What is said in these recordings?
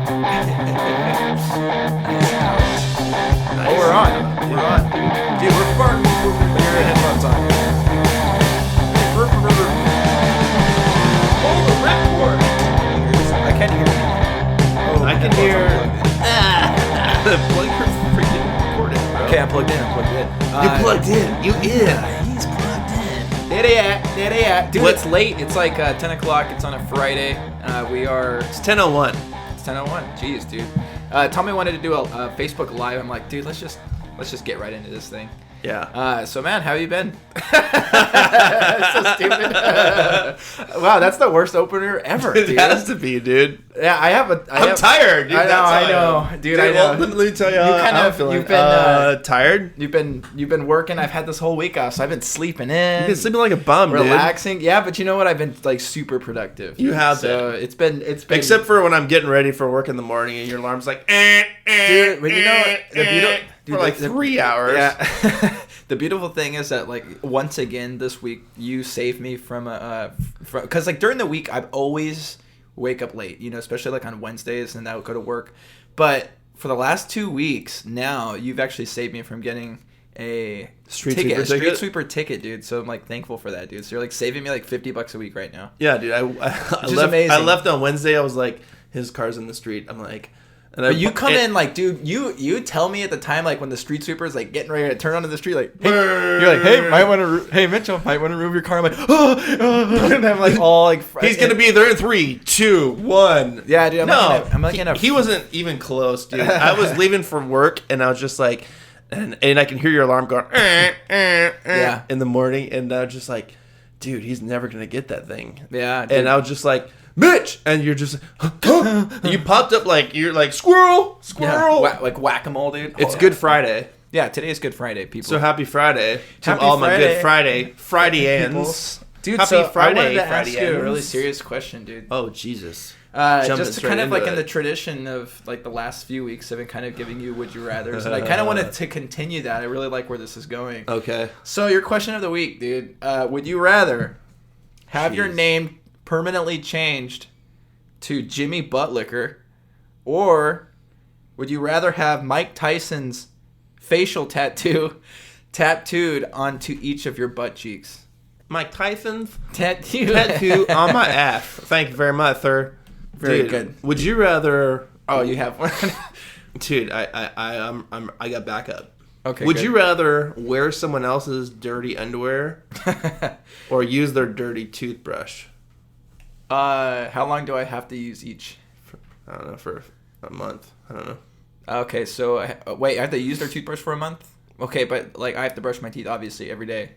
Oh, we're on. We're on. Dude, we're far. Put your headphones on. Oh, the record. I can't hear. Oh, I can hear. Plug your freaking cord in, bro. Okay, I'm plugged in. You plugged in. You in. He's plugged in. There they at. Dude, it's late. It's like 10 o'clock. It's on a Friday. It's 10:01. It's 10:01. Jeez, dude. Tommy wanted to do a Facebook Live. I'm like, dude, let's just get right into this thing. Yeah. So, man, how you been? That's so stupid. Wow, that's the worst opener ever, dude. It has to be, dude. Yeah, I'm tired, dude. I know. Dude, I know. Well, let me tell you how I'm feeling. You've been tired? You've been working. I've had this whole week off, so I've been sleeping in. You've been sleeping like a bum, relaxing. Dude. Yeah, but you know what? I've been like super productive. You have so been. It's been except for when I'm getting ready for work in the morning and your alarm's like dude, but you know for like 3 hours. Yeah. The beautiful thing is that, like, once again this week you saved me from because like during the week I always wake up late, you know, especially like on Wednesdays, and I would go to work. But for the last 2 weeks now, you've actually saved me from getting a street sweeper ticket, dude. So I'm like thankful for that, dude. So you're like saving me like $50 a week right now. Yeah, dude. I left on Wednesday. I was like, his car's in the street. I'm like. But you come in like, dude, you tell me at the time, like when the street sweeper is like getting ready to turn onto the street, like, hey, you're like, hey, Mitchell, might want to move your car. I'm like, and I'm like, all like, he's gonna be there in 3, 2, 1. Yeah, dude. He wasn't even close, dude. I was leaving for work, and I was just like, and I can hear your alarm going, yeah, in the morning, and I was just like, dude, he's never gonna get that thing. Yeah, dude. And I was just like, Mitch, and you're just you popped up like you're like squirrel, yeah, like whack-a-mole, dude. It's Good Friday. Yeah, today is Good Friday, people. So happy Friday to happy all Friday. my Good Friday-ans. Dude, happy so Friday, I wanted to ask Friday-ans. you a really serious question, dude. Oh Jesus! Just to kind of like in the tradition of like the last few weeks, I've been kind of giving you would you rather's, and I kind of wanted to continue that. I really like where this is going. Okay. So your question of the week, dude. Would you rather have your name permanently changed to Jimmy Buttlicker, or would you rather have Mike Tyson's facial tattooed onto each of your butt cheeks? Mike Tyson's tattoo on my ass. Thank you very much, sir. Very good. Would you rather? Oh, you have one. Dude, I got backup. Okay. Would you rather wear someone else's dirty underwear or use their dirty toothbrush? How long do I have to use each? I don't know, for a month. I don't know. Okay, so wait, I have to use their toothbrush for a month? Okay, but like I have to brush my teeth obviously every day.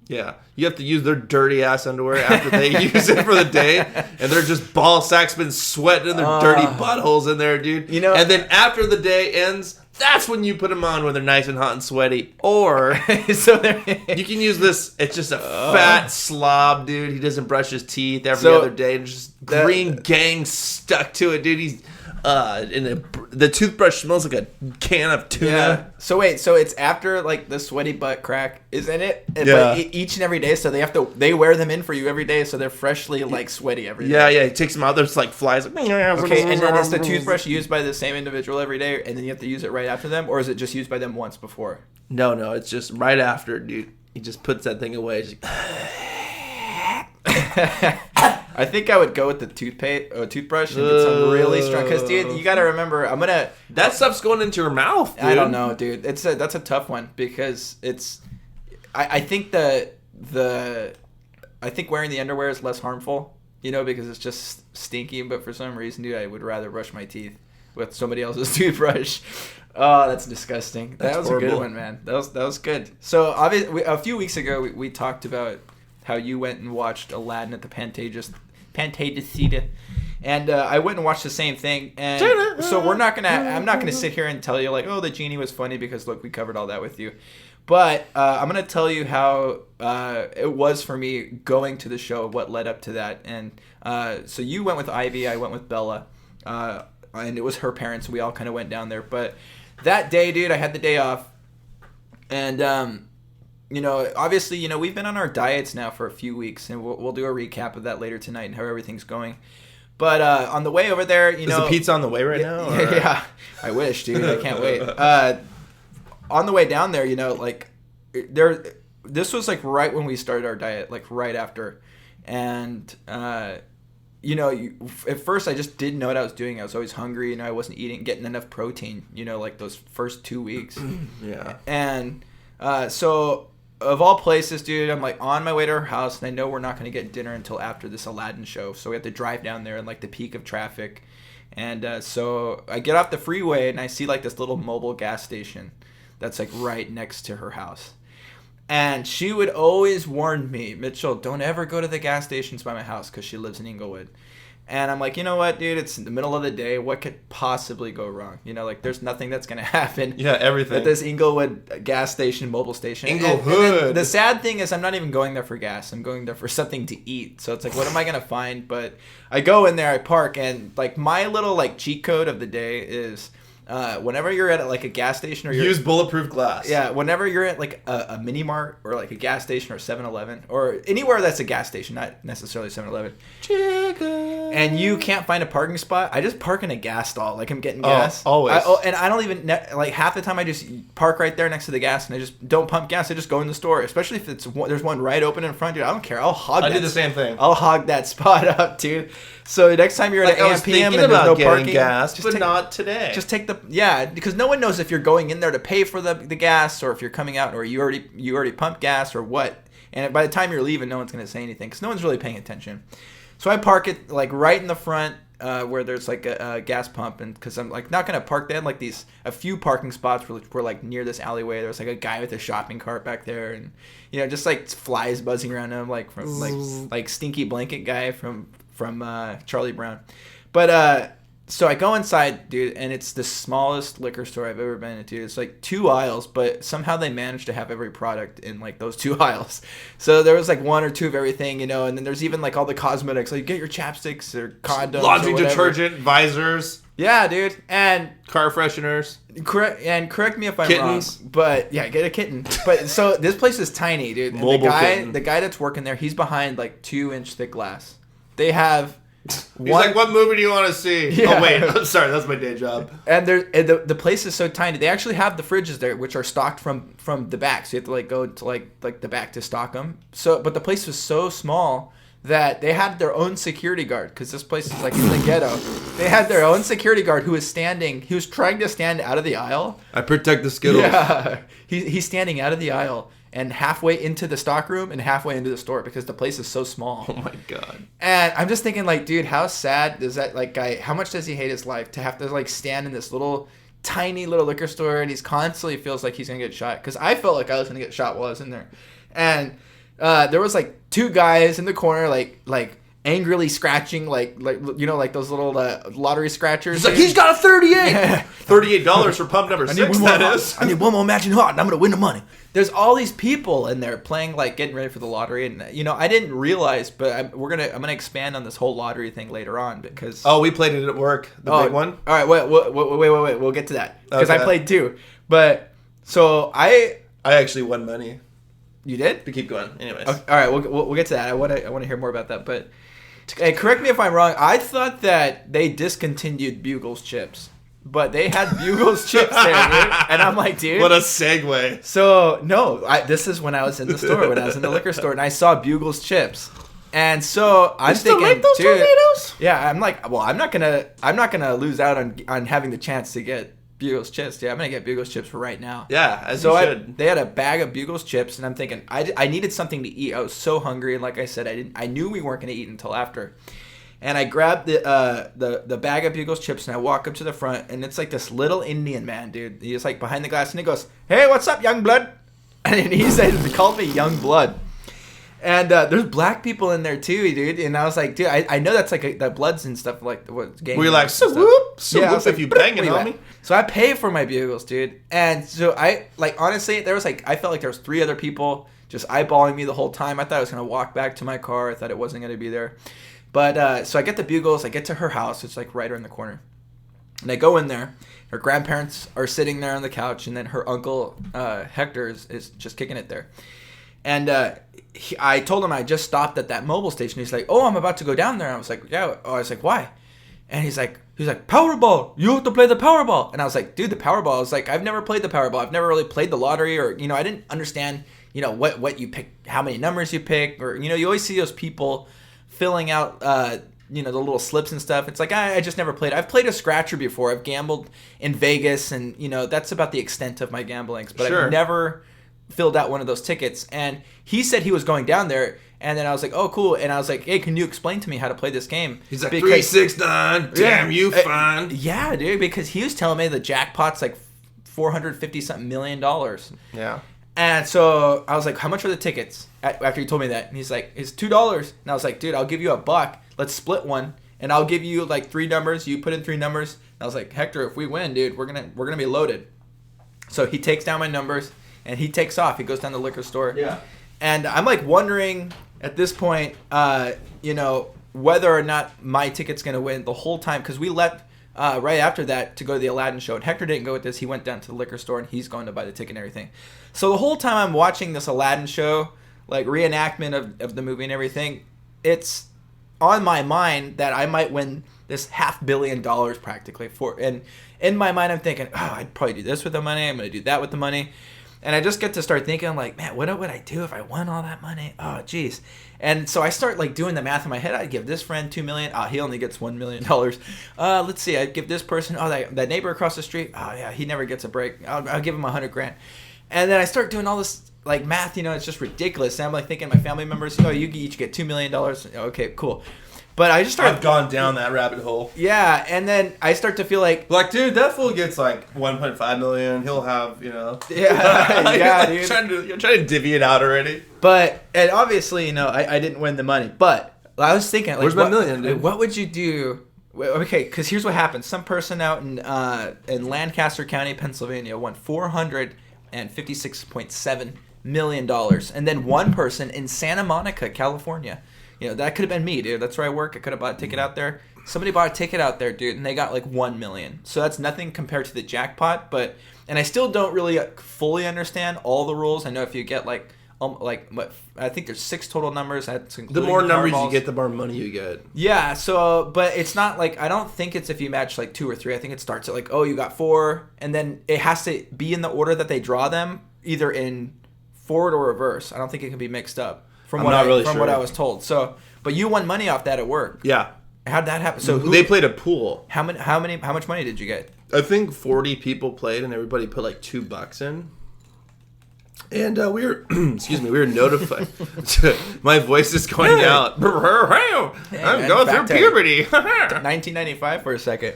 Yeah, you have to use their dirty ass underwear after they use it for the day, and they're just ball sacks been sweating in their dirty buttholes in there, dude. You know, and then after the day ends, that's when you put them on when they're nice and hot and sweaty. Or so you can use this. It's just a fat slob, dude. He doesn't brush his teeth every other day, and just green gang stuck to it, dude. He's the toothbrush smells like a can of tuna. Yeah. So wait, so it's after like the sweaty butt crack, isn't it? Yeah. But each and every day, so they wear them in for you every day, so they're freshly like sweaty every day. Yeah. He takes them out. There's like flies. Okay, and then is the toothbrush used by the same individual every day, and then you have to use it right after them, or is it just used by them once before? No, it's just right after, dude. He just puts that thing away. He's like, I think I would go with the toothbrush and get some really strong. Because, dude, you got to remember, that stuff's going into your mouth, dude. I don't know, dude. That's a tough one because it's... I think I think wearing the underwear is less harmful, you know, because it's just stinky. But for some reason, dude, I would rather brush my teeth with somebody else's toothbrush. Oh, that's disgusting. That was horrible. A good one, man. That was good. So, obviously, a few weeks ago, we talked about how you went and watched Aladdin at the Pantages Theater, and I went and watched the same thing. And so I'm not gonna sit here and tell you like, oh, the genie was funny because look, we covered all that with you. But I'm gonna tell you how it was for me going to the show, what led up to that. And so you went with Ivy, I went with Bella, and it was her parents. We all kind of went down there. But that day, dude, I had the day off, and you know, obviously, you know, we've been on our diets now for a few weeks, and we'll do a recap of that later tonight and how everything's going. But on the way over there, Is the pizza on the way right now? Or? Yeah, I wish, dude. I can't wait. On the way down there, like this was like right when we started our diet, like right after, and at first I just didn't know what I was doing. I was always hungry, I wasn't getting enough protein, like those first 2 weeks. Yeah. And so of all places, dude, I'm like on my way to her house, and I know we're not going to get dinner until after this Aladdin show, so we have to drive down there in like the peak of traffic. And so I get off the freeway, and I see like this little mobile gas station that's like right next to her house. And she would always warn me, Mitchell, don't ever go to the gas stations by my house, because she lives in Inglewood. And I'm like, you know what, dude? It's in the middle of the day. What could possibly go wrong? Like, there's nothing that's going to happen. Yeah, everything. At this Inglewood gas station, mobile station. Inglewood. The sad thing is I'm not even going there for gas. I'm going there for something to eat. So it's like, what am I going to find? But I go in there, I park, and, like, my little, like, cheat code of the day is... whenever you're at like a gas station or use bulletproof glass. Yeah, whenever you're at like a mini mart or like a gas station or 7-Eleven or anywhere that's a gas station, not necessarily 7-Eleven. Chicken. And you can't find a parking spot, I just park in a gas stall, like I'm getting gas. Always. And I don't even like half the time I just park right there next to the gas, and I just don't pump gas. I just go in the store, especially if there's one right open in front, dude. I don't care. I'll hog. I do the same thing. I'll hog that spot up, dude. So next time you're at an AM/PM and there's no parking, gas, but not today. Just take because no one knows if you're going in there to pay for the gas, or if you're coming out, or you already pumped gas, or what. And by the time you're leaving, no one's going to say anything because no one's really paying attention. So I park it like right in the front where there's like a gas pump, and because I'm like not going to park. They had like a few parking spots were like near this alleyway. There was like a guy with a shopping cart back there, and just like flies buzzing around him, like from like stinky blanket guy from Charlie Brown. But so I go inside, dude, and it's the smallest liquor store I've ever been into. It's like 2 aisles, but somehow they managed to have every product in like those 2 aisles. So there was like 1 or 2 of everything, and then there's even like all the cosmetics, like get your chapsticks or condoms, laundry detergent, visors. Yeah, dude, and car fresheners. Correct me if I'm Kittens. wrong, but yeah, get a kitten. But so this place is tiny, dude. And the guy that's working there, he's behind like 2-inch thick glass. They have. He's like, what movie do you want to see? Yeah. Oh, wait. I'm sorry. That's my day job. And the place is so tiny. They actually have the fridges there, which are stocked from the back. So you have to like go to like the back to stock them. But the place was so small that they had their own security guard, because this place is like in the ghetto. They had their own security guard who was trying to stand out of the aisle. I protect the Skittles. Yeah. He's standing out of the aisle and halfway into the stock room and halfway into the store because the place is so small. Oh my God. And I'm just thinking, like, dude, how sad does that like guy, how much does he hate his life to have to like stand in this tiny little liquor store, and he's constantly feels like he's gonna get shot? Because I felt like I was gonna get shot while I was in there. And there was like 2 guys in the corner like angrily scratching like those little lottery scratchers. He's like, he's got a 38. $38 for pump number 6. I need one more matching hot, and I'm gonna win the money. There's all these people in there playing, like getting ready for the lottery, and I didn't realize, but I'm gonna expand on this whole lottery thing later on because we played it at work, the big one. All right, wait, we'll get to that because I played too. But so I actually won money. You did? To keep going, anyways. Okay, all right, we'll get to that. I want to hear more about that, but. Hey, correct me if I'm wrong. I thought that they discontinued Bugles chips, but they had Bugles chips there, dude. And I'm like, dude. What a segue. So, no, this is when I was in the store, when I was in the liquor store, and I saw Bugles chips. And so I'm thinking, still make those dude, tornadoes? Yeah, I'm like, well, I'm not gonna lose out on having the chance to get Bugles chips. Yeah, I'm gonna get Bugles chips for right now. Yeah, as you should. They had a bag of Bugles chips, and I'm thinking I needed something to eat. I was so hungry, and like I said, I knew we weren't gonna eat until after. And I grabbed the bag of Bugles chips, and I walk up to the front, and it's like this little Indian man, dude. He's like behind the glass, and he goes, "Hey, what's up, young blood?" And he called me young blood. And there's black people in there too, dude. And I was like, dude, I know that's like the Bloods and stuff, like what gang. Were you like, so whoop, if you banging on me? So I pay for my Bugles, dude. And so I like honestly, I felt like there was 3 other people just eyeballing me the whole time. I thought I was gonna walk back to my car. I thought it wasn't gonna be there. But so I get the Bugles. I get to her house. It's like right around the corner. And I go in there. Her grandparents are sitting there on the couch, and then her uncle Hector is just kicking it there. And I told him I just stopped at that mobile station. He's like, "Oh, I'm about to go down there." I was like, "Yeah." I was like, "Why?" And he's like, "Powerball. You have to play the Powerball." And I was like, "Dude, the Powerball." I was like, "I've never played the Powerball. I've never really played the lottery, or I didn't understand, what you pick, how many numbers you pick, or you always see those people filling out, the little slips and stuff. It's like I just never played. I've played a scratcher before. I've gambled in Vegas, and that's about the extent of my gambling. But I've never filled out one of those tickets." And he said he was going down there, and then I was like, "Oh, cool." And I was like, "Hey, can you explain to me how to play this game?" He's like, 369, damn you fine. Yeah, dude, because he was telling me the jackpot's like $450-something million. Yeah. And so I was like, "How much are the tickets?" After he told me that. And he's like, "It's $2. And I was like, "Dude, I'll give you $1. Let's split one. And I'll give you like 3 numbers. You put in 3 numbers." And I was like, "Hector, if we win, dude, we're gonna be loaded." So he takes down my numbers and he takes off. He goes down to the liquor store. Yeah. And I'm like wondering at this point, whether or not my ticket's gonna win the whole time, because we left right after that to go to the Aladdin show, and Hector didn't go with this. He went down to the liquor store and he's going to buy the ticket and everything. So the whole time I'm watching this Aladdin show, like reenactment of the movie and everything, it's on my mind that I might win this $500 million practically and in my mind I'm thinking, "Oh, I'd probably do this with the money. I'm going to do that with the money." And I just get to start thinking, I'm like, "Man, what would I do if I won all that money? Oh, geez." And so I start like doing the math in my head. I'd give this friend $2 million. Oh, he only gets $1 million. Let's see. I'd give this person, that neighbor across the street. Oh yeah, he never gets a break. I'll give him $100,000. And then I start doing all this like math. It's just ridiculous. And I'm like thinking my family members, "Oh, you each get $2 million. Okay, cool." But I just started. I've gone down that rabbit hole. Yeah, and then I start to feel like, dude, that fool gets like 1.5 million. He'll have, Yeah, yeah, dude. You're trying to divvy it out already. And obviously, I didn't win the money. But I was thinking, like, where's my million, dude? What would you do? Okay, because here's what happened. Some person out in Lancaster County, Pennsylvania, won $456.7 million, and then one person in Santa Monica, California. That could have been me, dude. That's where I work. I could have bought a ticket out there. Somebody bought a ticket out there, dude, and they got like $1 million. So that's nothing compared to the jackpot. And I still don't really fully understand all the rules. I know if you get I think there's 6 total numbers. That's the more numbers you get, the more money you get. Yeah. So, but it's not like, I don't think it's if you match like 2 or 3. I think it starts at like, oh, you got 4, and then it has to be in the order that they draw them, either in forward or reverse. I don't think it can be mixed up. From what I was told. So, but you won money off that at work. Yeah. How'd that happen? So they played a pool. How much money did you get? I think 40 people played, and everybody put like $2 in. And we were, we were notified. My voice is going out. I'm going through puberty. 1995 for a second,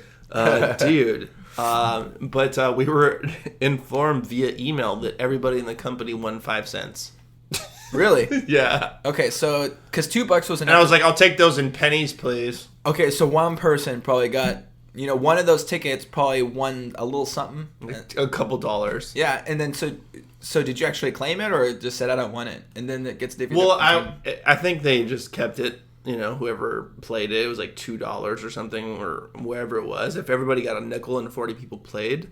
dude. But we were informed via email that everybody in the company won 5 cents. Really? Yeah. Okay, so because $2 was and I was like, "I'll take those in pennies, please." Okay, so one person probably got, one of those tickets probably won a little something, a couple dollars. Yeah, and then so did you actually claim it, or just said I don't want it, and then it gets divvied? Well, I think they just kept it. Whoever played it, it was like $2 or something, or wherever it was. If everybody got a nickel and 40 people played.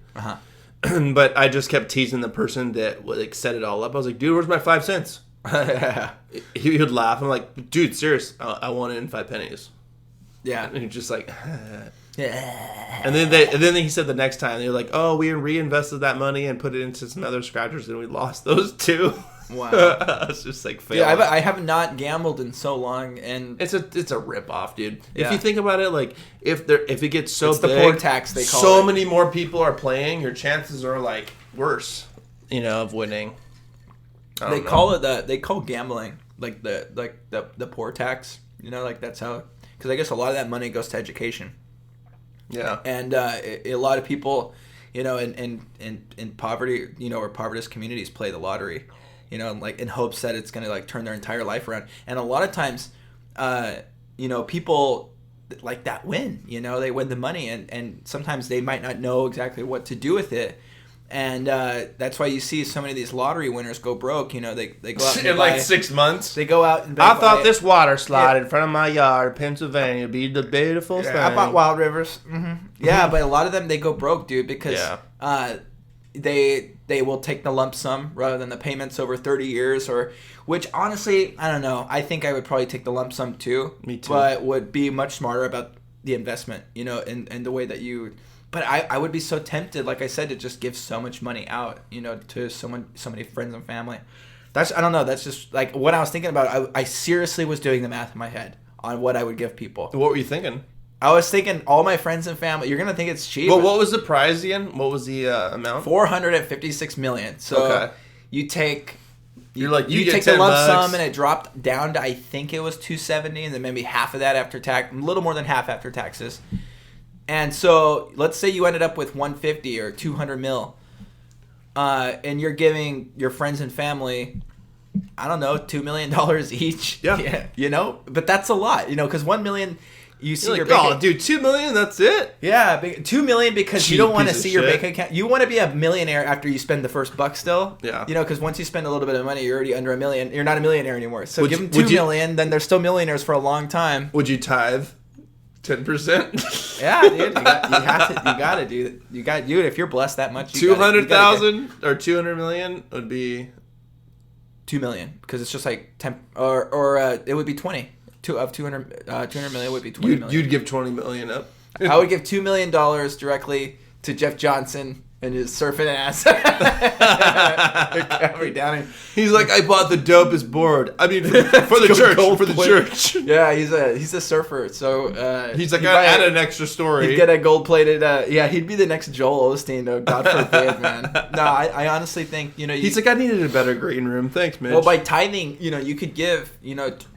But I just kept teasing the person that set it all up. I was like, "Dude, where's my 5 cents?" He would laugh. I'm like, "Dude, serious, I want it in 5 pennies." Yeah. And he's just like, and then he said the next time they were like, "Oh, we reinvested that money and put it into some other scratchers, and we lost those too." Wow. It's just like fail. Yeah, I have not gambled in so long, and it's a rip off, dude. Yeah. If you think about it, like if it gets so it's big, the poor tax they call so it. many more people are playing, your chances are like worse, of winning. They call gambling like the poor tax. That's how, because I guess a lot of that money goes to education. Yeah. And a lot of people, in poverty, or poverty communities play the lottery, in hopes that it's going to turn their entire life around. And a lot of times, people like that win. They win the money, and sometimes they might not know exactly what to do with it. And that's why you see so many of these lottery winners go broke. They go out and in like 6 months. They go out and I thought this water slide in front of my yard, Pennsylvania, would be the beautiful thing. I bought Wild Rivers. Mm-hmm. Yeah, but a lot of them, they go broke, dude, because they will take the lump sum rather than the payments over 30 years, which honestly, I don't know. I think I would probably take the lump sum too. Me too. But would be much smarter about the investment, and the way that you. But I would be so tempted, like I said, to just give so much money out, to so many friends and family. I don't know. That's just like what I was thinking about. I seriously was doing the math in my head on what I would give people. What were you thinking? I was thinking all my friends and family. You're gonna think it's cheap. Well, what was the prize again? What was the amount? $456 million. So okay. you take. You're like you get take the lump $10, sum and it dropped down to I think it was 270, and then maybe half of that after tax, a little more than half after taxes. And so let's say you ended up with 150 or 200 mil, and you're giving your friends and family, I don't know, $2 million each. Yeah. But that's a lot, because $1 million. You see you're your like, bank. oh, dude, $2 million. That's it. Yeah, $2 million because Cheap you don't want to piece of see your shit. bank account. You want to be a millionaire after you spend the first buck still. Yeah. Because once you spend a little bit of money, you're already under $1 million. You're not a millionaire anymore. So Would give you- them would $2 you- million, then they're still millionaires for a long time. Would you tithe 10%? Yeah, dude. You got to do it. You got to do it if you're blessed that much. 200,000 or 200 million would be $2 million because it's just like 10 or it would be 20. 200 million would be 20 million. You'd give 20 million up. I would give $2 million directly to Jeff Johnson and his surfing ass. Every Downing. He's like, I bought the dopest board. I mean, for the church. For the church. Yeah, he's a surfer. So he's like, I added an extra story. He'd get a gold plated. He'd be the next Joel Osteen. Though, God forbid, man. No, I honestly think he's like, I needed a better green room. Thanks, Mitch. Well, by tithing, you could give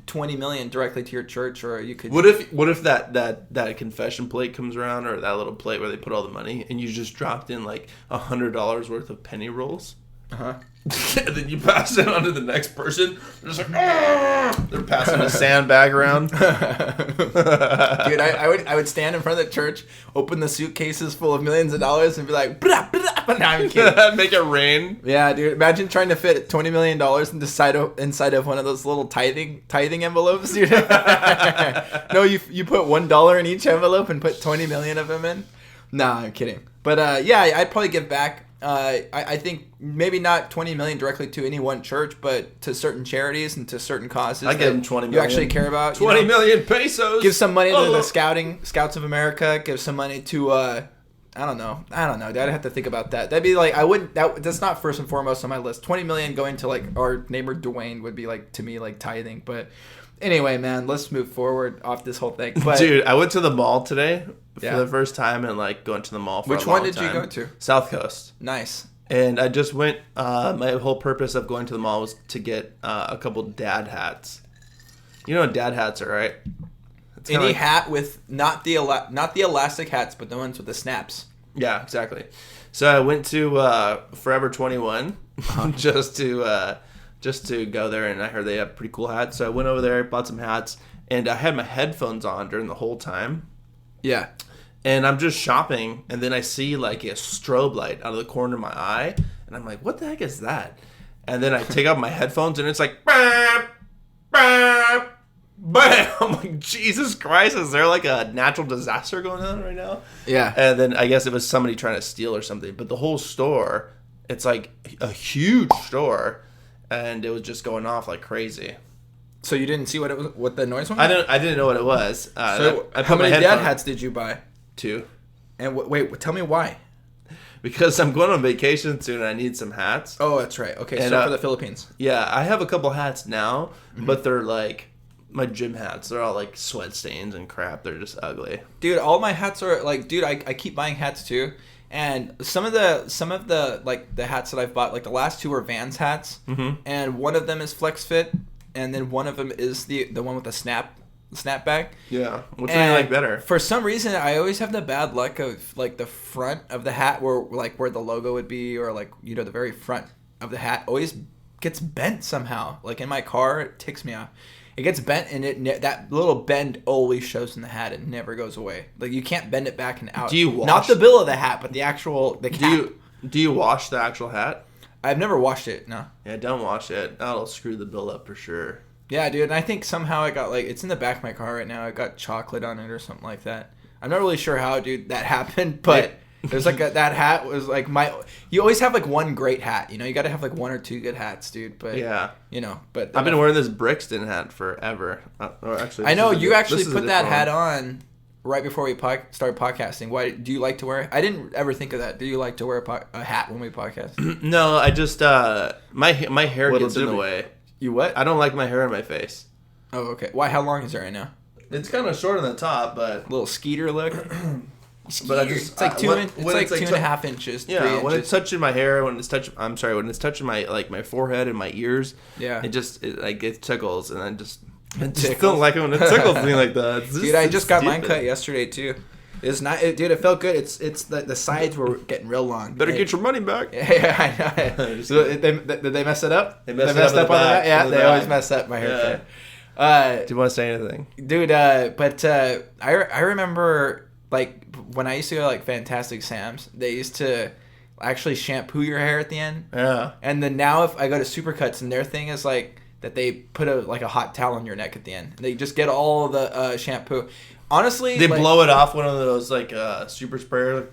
20 million directly to your church, or you could. What if that confession plate comes around, or that little plate where they put all the money, and you just dropped in like $100 worth of penny rolls, and then you pass it on to the next person. They're just like, they're passing a sandbag around. Dude, I would stand in front of the church, open the suitcases full of millions of dollars, and be like, blah, blah. No, I'm kidding. Make it rain. Yeah, dude. Imagine trying to fit $20 million inside of one of those little tithing envelopes, dude. No, you put $1 in each envelope and put 20 million of them in. Nah, I'm kidding. But I'd probably give back. I think maybe not 20 million directly to any one church, but to certain charities and to certain causes. I give them 20 million. You actually care about 20 million pesos. Give some money to the Scouts of America. Give some money to I don't know. I'd have to think about that. That'd be like that's not first and foremost on my list. 20 million going to like our neighbor Dwayne would be like to me like tithing. But anyway, man, let's move forward off this whole thing. But, dude, I went to the mall today for the first time, and like going to the mall for which a long one did time. you go to? South Coast. Nice. And I just went. My whole purpose of going to the mall was to get a couple dad hats. You know what dad hats are, right? Any hat with not the elastic hats, but the ones with the snaps. Yeah, exactly. So I went to Forever 21 just to go there, and I heard they have pretty cool hats. So I went over there, bought some hats, and I had my headphones on during the whole time. Yeah. And I'm just shopping, and then I see like a strobe light out of the corner of my eye, and I'm like, what the heck is that? And then I take out my headphones, and it's like, bam, bam, bam. I'm like, Jesus Christ, is there like a natural disaster going on right now? Yeah. And then I guess it was somebody trying to steal or something. But the whole store, it's like a huge store, and it was just going off like crazy. So So you didn't see what the noise was? I didn't know what it was. How many dad hats did you buy? 2. And wait, tell me why. Because I'm going on vacation soon and I need some hats. Oh, that's right. Okay, And, so for the Philippines. Yeah, I have a couple hats now, but they're like my gym hats. They're all like sweat stains and crap. They're just ugly. Dude, all my hats are like, dude, I keep buying hats too. And some of the like the hats that I've bought, like the last 2 are Vans hats, and one of them is Flex Fit, and then one of them is the one with the snapback. Yeah, which one do you like better? For some reason, I always have the bad luck of like the front of the hat where the logo would be, or like the very front of the hat always gets bent somehow. Like in my car, it ticks me off. It gets bent, and that little bend always shows in the hat. It never goes away. Like you can't bend it back and out. Do you wash? Not the bill of the hat, but the cap. Do you wash the actual hat? I've never washed it. No. Yeah, don't wash it. That'll screw the bill up for sure. Yeah, dude. And I think somehow I got it's in the back of my car right now. I got chocolate on it or something like that. I'm not really sure how, dude, that happened, but There's like that hat was like you always have like one great hat, you know, you got to have like one or two good hats, dude. But yeah, you know, but I've been wearing this Brixton hat forever. Actually, I know you actually put that hat on right before we started podcasting. Why do you like to wear it? I didn't ever think of that. Do you like to wear a hat when we podcast? No, I just my hair gets in the way. You what? I don't like my hair on my face. Oh, okay. Why? How long is it right now? It's kind of short on the top, but little skeeter look. But I just, it's like two and a half inches. Yeah, when it's touching my hair, when it's touching my my forehead and my ears. Yeah, it tickles, and I just don't like it when it tickles me like that. Dude, I just got mine cut yesterday too. It's not, dude. It felt good. It's the sides were getting real long. Better get your money back. Yeah, I know. So did they mess it up? They messed up on the back. Yeah, they always mess up my haircut. Do you want to say anything, dude? I remember like when I used to go to like Fantastic Sam's, they used to actually shampoo your hair at the end. Yeah. And then now if I go to Supercuts and their thing is like that they put a hot towel on your neck at the end. They just get all the shampoo. Honestly, they blow it off one of those like super sprayer.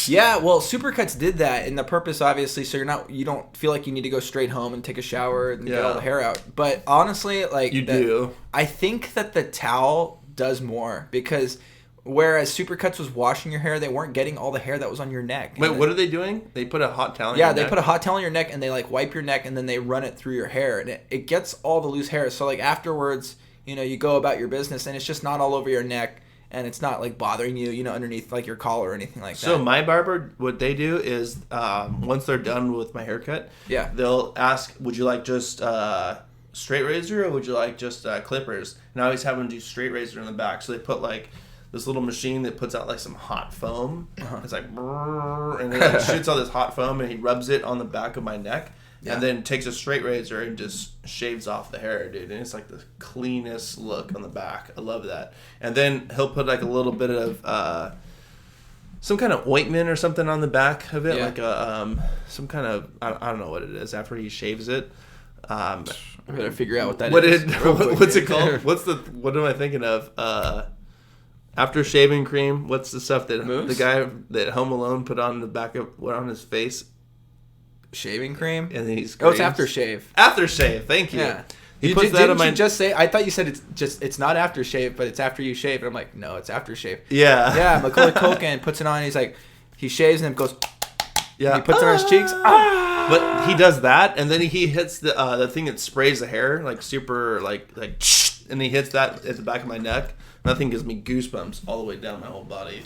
Yeah, well, Supercuts did that, and the purpose obviously so you don't feel like you need to go straight home and take a shower and get all the hair out. But honestly, like do. I think that the towel does more because whereas Supercuts was washing your hair, they weren't getting all the hair that was on your neck. Wait, what are they doing? They put a hot towel on your neck? Yeah, they put a hot towel on your neck and they like wipe your neck and then they run it through your hair and it gets all the loose hair. So like afterwards, you know, you go about your business and it's just not all over your neck and it's not like bothering you, you know, underneath like your collar or anything like that. So my barber, what they do is once they're done with my haircut, they'll ask, would you like just straight razor or would you like just clippers? And I always have them do straight razor in the back. So they put like this little machine that puts out like some hot foam. It's like, and it shoots all this hot foam and he rubs it on the back of my neck and then takes a straight razor and just shaves off the hair, dude. And it's like the cleanest look on the back. I love that. And then he'll put like a little bit of some kind of ointment or something on the back of it, like some kind of I don't know what it is. After he shaves it, I better figure out what that is. What's it called? What am I thinking of? After shaving cream, what's the stuff that the guy that Home Alone put on the back of on his face? Shaving cream? And then he's it's aftershave. Aftershave, thank you. Yeah. He puts that on my. You just say? I thought you said it's not aftershave, but it's after you shave. And I'm like, no, it's aftershave. Yeah. Yeah. Macaulay Culkin puts it on. And he's like, he shaves and then goes. Yeah. He puts it on his cheeks. But he does that, and then he hits the thing that sprays the hair like super like, and he hits that at the back of my neck. That thing gives me goosebumps all the way down my whole body.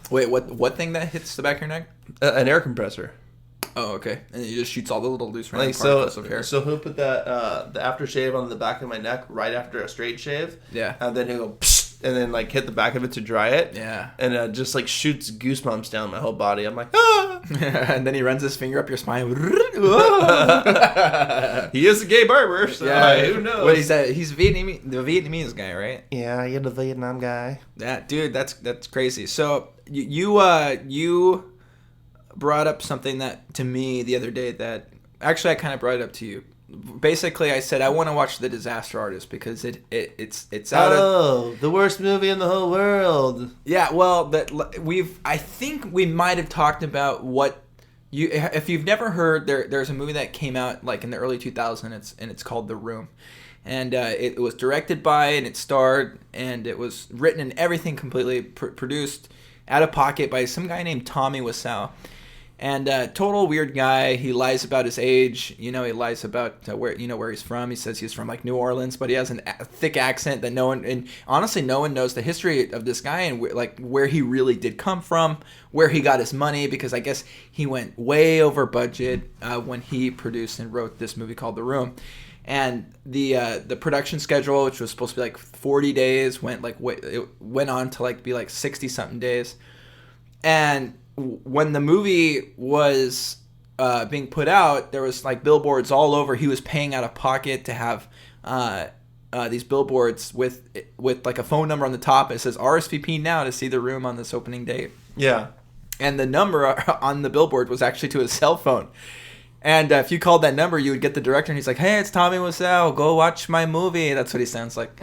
Wait, what thing that hits the back of your neck? An air compressor. Oh, okay. And it just shoots all the little loose random particles of hair. So he'll put that the aftershave on the back of my neck right after a straight shave. Yeah. And then he'll go and then like hit the back of it to dry it. Yeah. And just like shoots goosebumps down my whole body. I'm like, ah! And then he runs his finger up your spine. He is a gay barber, so who knows? What is that? He's the Vietnamese guy, right? Yeah, you're the Vietnam guy. Yeah, dude, that's crazy. So you brought up something that to me the other day that actually I kind of brought it up to you. Basically, I said I want to watch The Disaster Artist because it's out of the worst movie in the whole world. Yeah, well, I think we might have talked about what if you've never heard there's a movie that came out like in the early 2000s and it's called The Room. And it was directed by and it starred and it was written and everything completely produced out of pocket by some guy named Tommy Wiseau. And total weird guy. He lies about his age. You know, he lies about where he's from. He says he's from like New Orleans, but he has a thick accent that no one knows the history of this guy and where he really did come from, where he got his money, because I guess he went way over budget when he produced and wrote this movie called The Room. And the production schedule, which was supposed to be like 40 days, went on to like be like 60 something days. And when the movie was being put out, there was like billboards all over. He was paying out of pocket to have these billboards with like a phone number on the top. It says RSVP now to see The Room on this opening date. Yeah. And the number on the billboard was actually to his cell phone. And if you called that number, you would get the director, and he's like, "Hey, it's Tommy Wiseau. Go watch my movie." That's what he sounds like.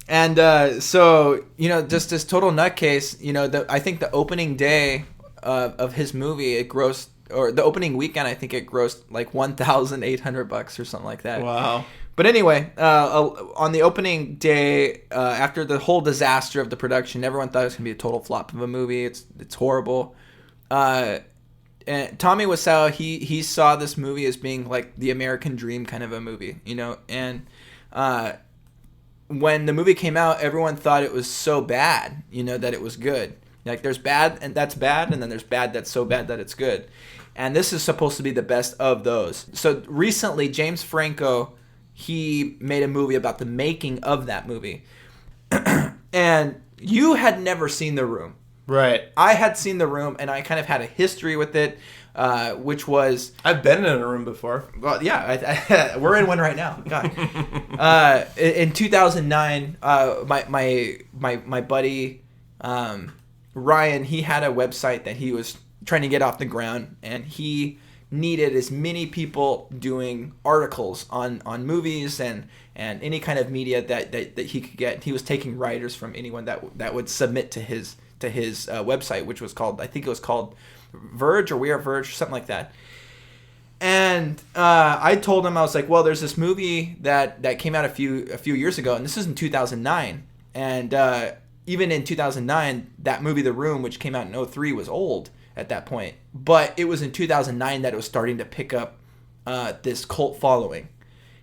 And so, you know, just this total nutcase, you know, I think the opening day of his movie, it grossed, or the opening weekend, I think it grossed like $1,800 or something like that. Wow. But anyway, on the opening day, after the whole disaster of the production, everyone thought it was going to be a total flop of a movie. It's horrible. And Tommy Wiseau, he saw this movie as being like the American dream kind of a movie, you know. And when the movie came out, everyone thought it was so bad, you know, that it was good. Like there's bad and that's bad, and then there's bad that's so bad that it's good. And this is supposed to be the best of those. So recently, James Franco, he made a movie about the making of that movie. And you had never seen The Room. Right. I had seen The Room, and I kind of had a history with it, which was... I've been in a room before. Well, yeah, we're in one right now. God. In 2009, my buddy Ryan, he had a website that he was trying to get off the ground, and he needed as many people doing articles on movies and any kind of media that he could get. He was taking writers from anyone that would submit to his website, which was called, I think it was called Verge or We Are Verge, something like that. And I told him, I was like, well, there's this movie that came out a few years ago, and this is in 2009, and even in 2009, that movie The Room, which came out in 2003, was old at that point. But it was in 2009 that it was starting to pick up this cult following.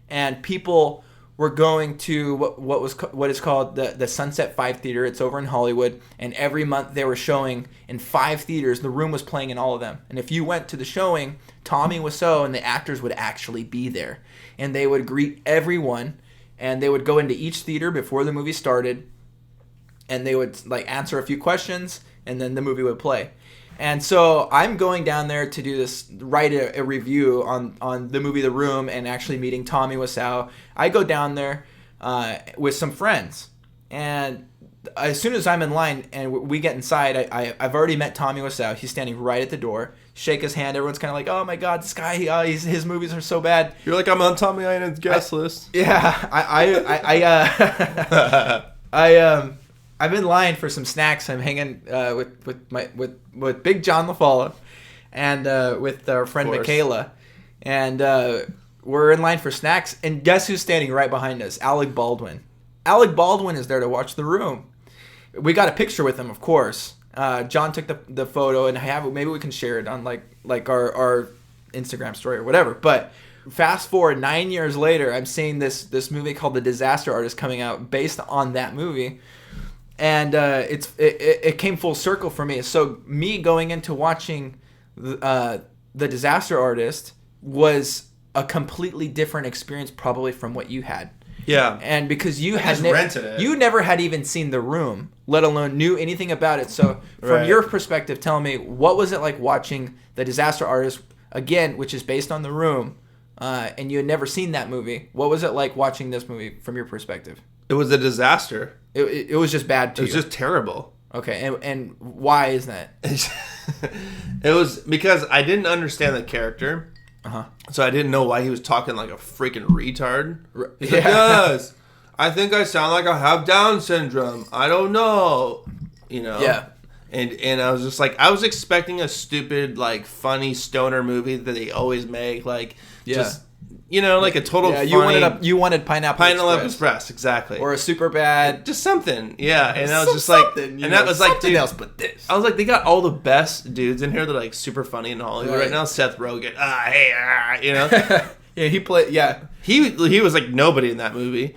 And people were going to what is called the Sunset 5 Theater. It's over in Hollywood. And every month they were showing in 5 theaters. The Room was playing in all of them. And if you went to the showing, Tommy Wiseau and the actors would actually be there. And they would greet everyone. And they would go into each theater before the movie started. And they would like answer a few questions. And then the movie would play. And so I'm going down there to do this, write a review on the movie The Room, and actually meeting Tommy Wiseau. I go down there with some friends, and as soon as I'm in line and we get inside, I've already met Tommy Wiseau. He's standing right at the door. Shake his hand. Everyone's kind of like, "Oh my God, this guy! His movies are so bad." You're like, I'm on Tommy Eynon's guest list. Yeah, I'm in line for some snacks. I'm hanging with Big John LaFolla and with our friend Michaela, and we're in line for snacks. And guess who's standing right behind us? Alec Baldwin. Alec Baldwin is there to watch The Room. We got a picture with him, of course. John took the photo, and maybe we can share it on like our Instagram story or whatever. But fast forward 9 years later, I'm seeing this movie called The Disaster Artist coming out based on that movie. And it came full circle for me. So me going into watching The Disaster Artist was a completely different experience probably from what you had. Yeah. And because you rented it. You never had even seen The Room, let alone knew anything about it. So from your perspective, tell me, what was it like watching The Disaster Artist, again, which is based on The Room, and you had never seen that movie. What was it like watching this movie from your perspective? It was a disaster. It was just bad to you. It was just terrible. Okay, and why is that? It was because I didn't understand the character. Uh-huh. So I didn't know why he was talking like a freaking retard. He's like, yes, I think I sound like I have Down syndrome. I don't know. You know? Yeah. And I was just like, I was expecting a stupid, like, funny stoner movie that they always make. Like, just... You know, like a total funny... You wanted Pineapple Express, exactly. Or a Superbad. Just something, yeah. And I was just like... And that was like, dude... else but this. I was like, they got all the best dudes in here that are like super funny in Hollywood right now. Seth Rogen, you know? Yeah, he played... Yeah. He was like nobody in that movie.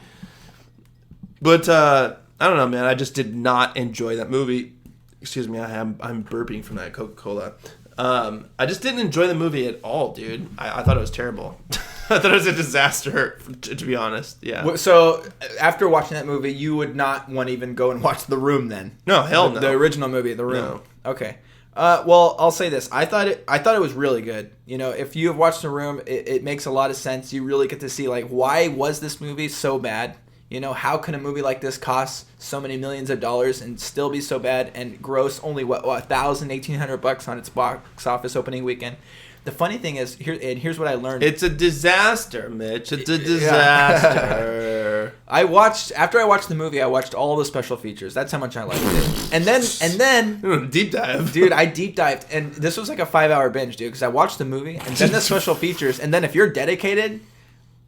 But, I don't know, man. I just did not enjoy that movie. Excuse me, I'm burping from that Coca-Cola. I just didn't enjoy the movie at all, dude. I thought it was terrible. I thought it was a disaster, to be honest. Yeah. So after watching that movie, you would not want to even go and watch The Room then? No, hell no. The original movie, The Room. No. Okay. Well, I'll say this. I thought it was really good. You know, if you have watched The Room, it makes a lot of sense. You really get to see, like, why was this movie so bad? You know, how can a movie like this cost so many millions of dollars and still be so bad and gross only $1,800 on its box office opening weekend? The funny thing is, here's what I learned. It's a disaster, Mitch. It's a disaster. After I watched the movie, I watched all the special features. That's how much I liked it. And then deep dive, dude. I deep dived, and this was like a 5-hour binge, dude. Because I watched the movie and then the special features, and then if you're dedicated,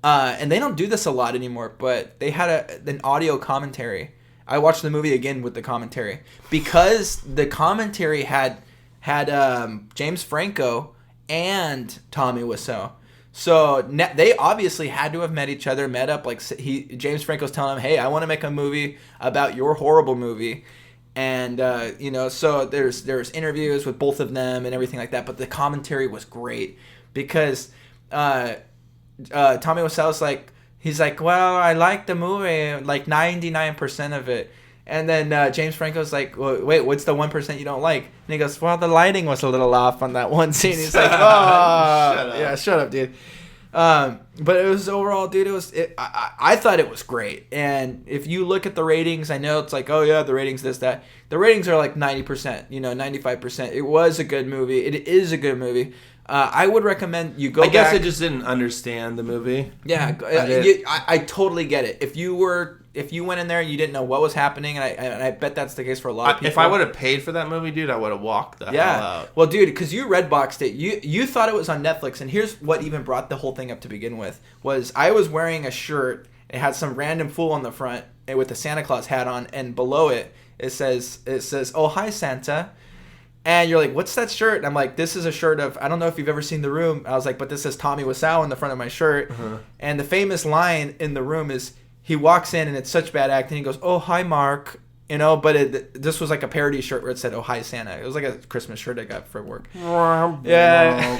and they don't do this a lot anymore, but they had an audio commentary. I watched the movie again with the commentary because the commentary had James Franco and Tommy Wiseau. So they obviously had to have met each other, met up. Like James Franco's telling him, "Hey, I want to make a movie about your horrible movie," and so there's interviews with both of them and everything like that. But the commentary was great because Tommy Wiseau's like, he's like, "Well, I like the movie, like 99% of it." And then James Franco's like, well, "Wait, what's the 1% you don't like?" And he goes, "Well, the lighting was a little off on that one scene." He's like, "Oh, shut up, dude." But it was overall, dude. I thought it was great. And if you look at the ratings, I know it's like, oh yeah, the ratings, this, that. The ratings are like 90%, 95%. It was a good movie. It is a good movie. I would recommend you go back. I guess I just didn't understand the movie. Yeah, I totally get it. If you went in there and you didn't know what was happening, and I bet that's the case for a lot of people. If I would have paid for that movie, dude, I would have walked the hell out. Well, dude, because you Redboxed it. You thought it was on Netflix, and here's what even brought the whole thing up to begin with. Was I was wearing a shirt. It had some random fool on the front with a Santa Claus hat on, and below it says, "Oh, hi, Santa." And you're like, "What's that shirt?" And I'm like, "This is a shirt of," I don't know if you've ever seen The Room. I was like, "But this says Tommy Wiseau on the front of my shirt." Uh-huh. And the famous line in The Room is, he walks in and it's such bad acting. He goes, "Oh, hi, Mark." But this was like a parody shirt where it said, "Oh, hi, Santa." It was like a Christmas shirt I got for work. Yeah.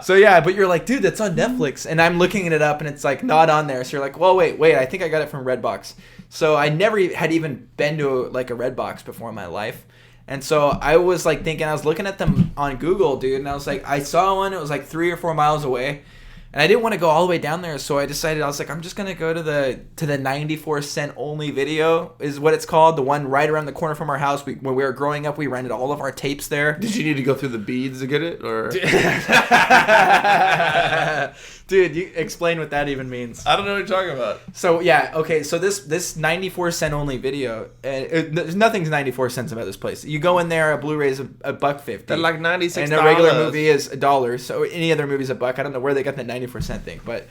So yeah, but you're like, dude, that's on Netflix. And I'm looking it up and it's like not on there. So you're like, well, wait, I think I got it from Redbox. So I never had even been to like a Redbox before in my life. And so I was like thinking, I was looking at them on Google, dude, and I was like, I saw one, it was like 3 or 4 miles away, and I didn't want to go all the way down there, so I decided, I was like, I'm just gonna go to the 94 cent only video, is what it's called, the one right around the corner from our house. When we were growing up, we rented all of our tapes there. Did you need to go through the beads to get it, or? Dude, you explain what that even means. I don't know what you're talking about. So yeah, okay. So this 94 cent only video, there's nothing's 94 cents about this place. You go in there, a Blu-ray is $1.50. They're like $96, and a regular movie is $1. So any other movie is $1. I don't know where they got the 94 cent thing, but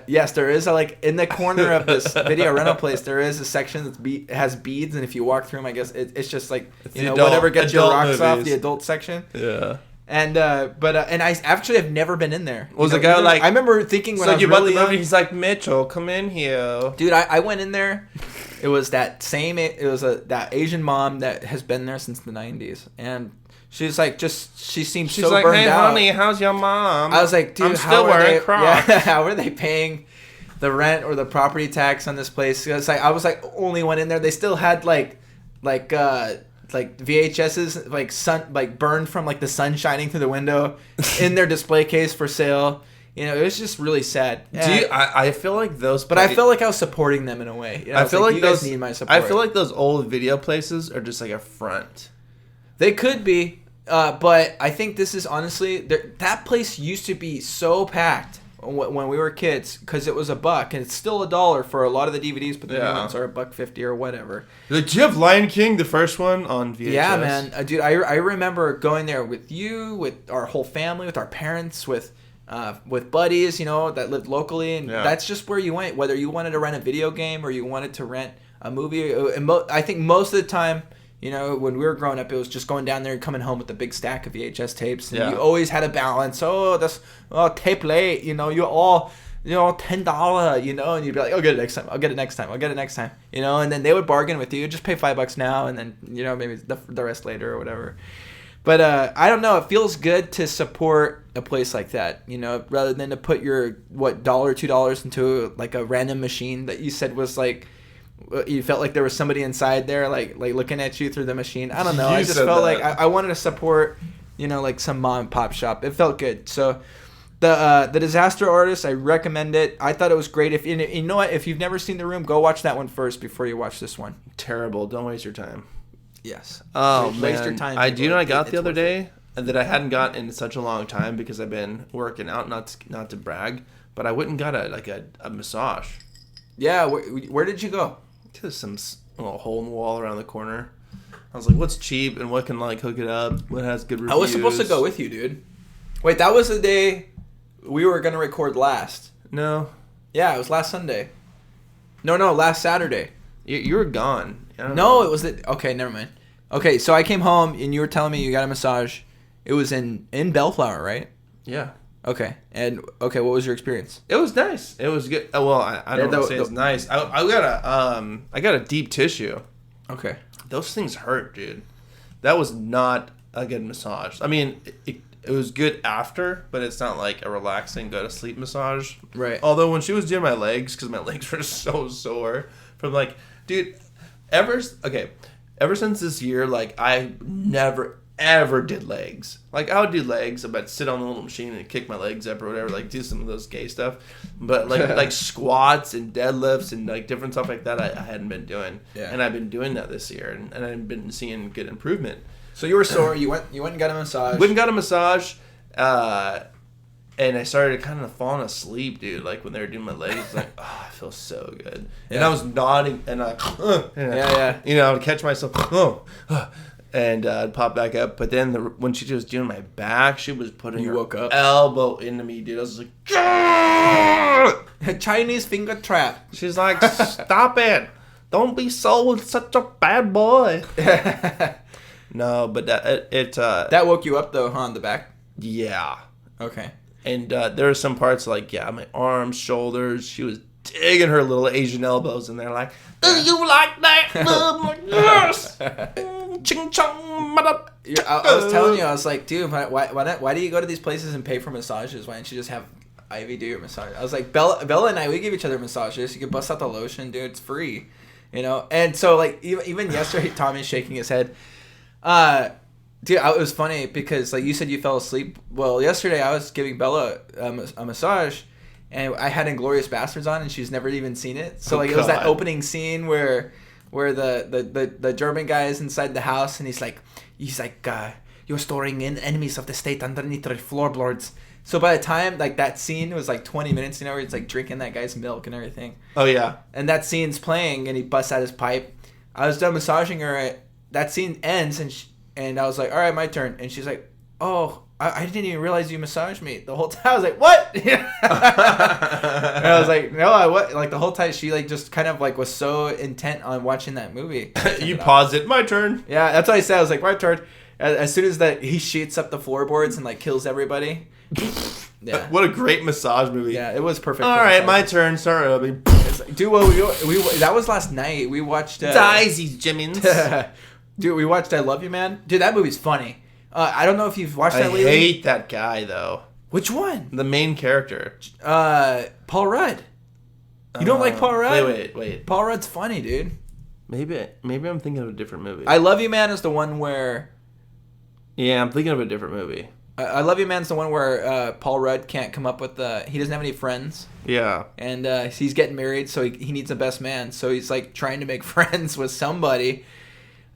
yes, there is like in the corner of this video rental place, there is a section that has beads, and if you walk through them, I guess it's just like whatever gets your rocks off, the adult section. Yeah. And and I actually have never been in there. Was the guy like? I remember thinking when I was you bought really the movie. young, He's like, "Mitchell, come in here, dude." I went in there. It was that Asian mom that has been there since the 90s, and she's like, she seems so like, burned "Hey, out. honey, how's your mom?" I was like, dude, I'm still wearing Crocs. Yeah, how are they paying the rent or the property tax on this place? It's like I was like only one in there. They still had like VHSs like burned from like the sun shining through the window in their display case for sale. It was just really sad. I feel like those, but I felt like I was supporting them in a way. I feel like you those guys need my support. I feel like those old video places are just like a front. They could be, but I think this is honestly that place used to be so packed when we were kids because it was $1 and it's still $1 for a lot of the DVDs, but the new ones are $1.50 or whatever. Like, do you have Lion King, the first one, on VHS? Yeah, man, dude. I remember going there with you, with our whole family, with our parents, with buddies, that lived locally, and that's just where you went. Whether you wanted to rent a video game or you wanted to rent a movie, and I think most of the time, when we were growing up, it was just going down there and coming home with a big stack of VHS tapes. And you always had a balance. Tape late. You all, $10. And you'd be like, "I'll get it next time. I'll get it next time. I'll get it next time." And then they would bargain with you. Just pay $5 now, and then maybe the rest later or whatever. But I don't know. It feels good to support a place like that. Rather than to put your $1, $2 into like a random machine that you said was like. You felt like there was somebody inside there, like looking at you through the machine. I don't know. I just felt like I wanted to support, like some mom and pop shop. It felt good. So, the Disaster Artist, I recommend it. I thought it was great. If you know what, if you've never seen The Room, go watch that one first before you watch this one. Terrible. Don't waste your time. Yes. Oh man. Waste your time. I got the other day that I hadn't got in such a long time because I've been working out. Not to brag, but I went and got a massage. Yeah, where did you go? To some little hole in the wall around the corner. I was like, what's cheap and what can like hook it up? What has good reviews? I was supposed to go with you, dude. Wait, that was the day we were gonna record last. No. Yeah, it was last Sunday. No, last Saturday. You were gone. No, it was okay. Never mind. Okay, so I came home and you were telling me you got a massage. It was in Bellflower, right? Yeah. Okay, what was your experience? It was nice. It was good. Well, I don't want to say it's nice. I got a deep tissue. Okay. Those things hurt, dude. That was not a good massage. I mean, it was good after, but it's not like a relaxing go to sleep massage. Right. Although when she was doing my legs, because my legs were so sore from like, dude, ever since this year, like I never ever did legs. Like I would do legs, I'd sit on the little machine and kick my legs up or whatever, like do some of those gay stuff. But like squats and deadlifts and like different stuff like that, I hadn't been doing. Yeah. And I've been doing that this year, and I've been seeing good improvement. So you were sore. You went and got a massage. Went and got a massage, and I started kind of falling asleep, dude. Like when they were doing my legs, it's like, oh, I feel so good. Yeah. And I was nodding, and I, you know, I would catch myself, and I'd pop back up. But then when she was doing my back, she was putting her elbow into me, dude. I was like, Chinese finger trap. She's like, stop it. Don't be such a bad boy. No, but that woke you up though, huh, on the back? Yeah. Okay. And there were some parts like, my arms, shoulders. She was digging her little Asian elbows in there like, do you like that? Yes. Ching chong, mother. I was telling you, I was like, dude, why do you go to these places and pay for massages? Why don't you just have Ivy do your massage? I was like, Bella and I, we give each other massages. You can bust out the lotion, dude. It's free, you know. And so like even yesterday, Tommy's shaking his head. Dude, it was funny because like you said you fell asleep. Well, yesterday I was giving Bella a massage, and I had Inglourious Bastards on, and she's never even seen it. So like it was that opening scene where the German guy is inside the house, and he's like you're storing in enemies of the state underneath the floorboards. So by the time like that scene was like 20 minutes, you know, where it's like drinking that guy's milk and everything. Oh yeah. And that scene's playing, and he busts out his pipe. I was done massaging her. That scene ends, and I was like, all right, my turn. And she's like, oh, I didn't even realize you massaged me the whole time. I was like, what? And I was like, no, what? Like the whole time she like just kind of like was so intent on watching that movie. You paused it. My turn. Yeah, that's what I said. I was like, my turn. As soon as that he shoots up the floorboards and like kills everybody. Yeah. What a great massage movie. Yeah, it was perfect. All right, my turn. Sorry, Obi. Dude, well, we that was last night. We watched Daisy Jimmins. Dude, we watched I Love You, Man. Dude, that movie's funny. I don't know if you've watched that lately. I hate that guy, though. Which one? The main character. Paul Rudd. You don't like Paul Rudd? Wait. Paul Rudd's funny, dude. Maybe I'm thinking of a different movie. I Love You, Man is the one where... Yeah, I'm thinking of a different movie. I Love You, Man is the one where Paul Rudd can't come up with... he doesn't have any friends. Yeah. And he's getting married, so he needs a best man. So he's like trying to make friends with somebody.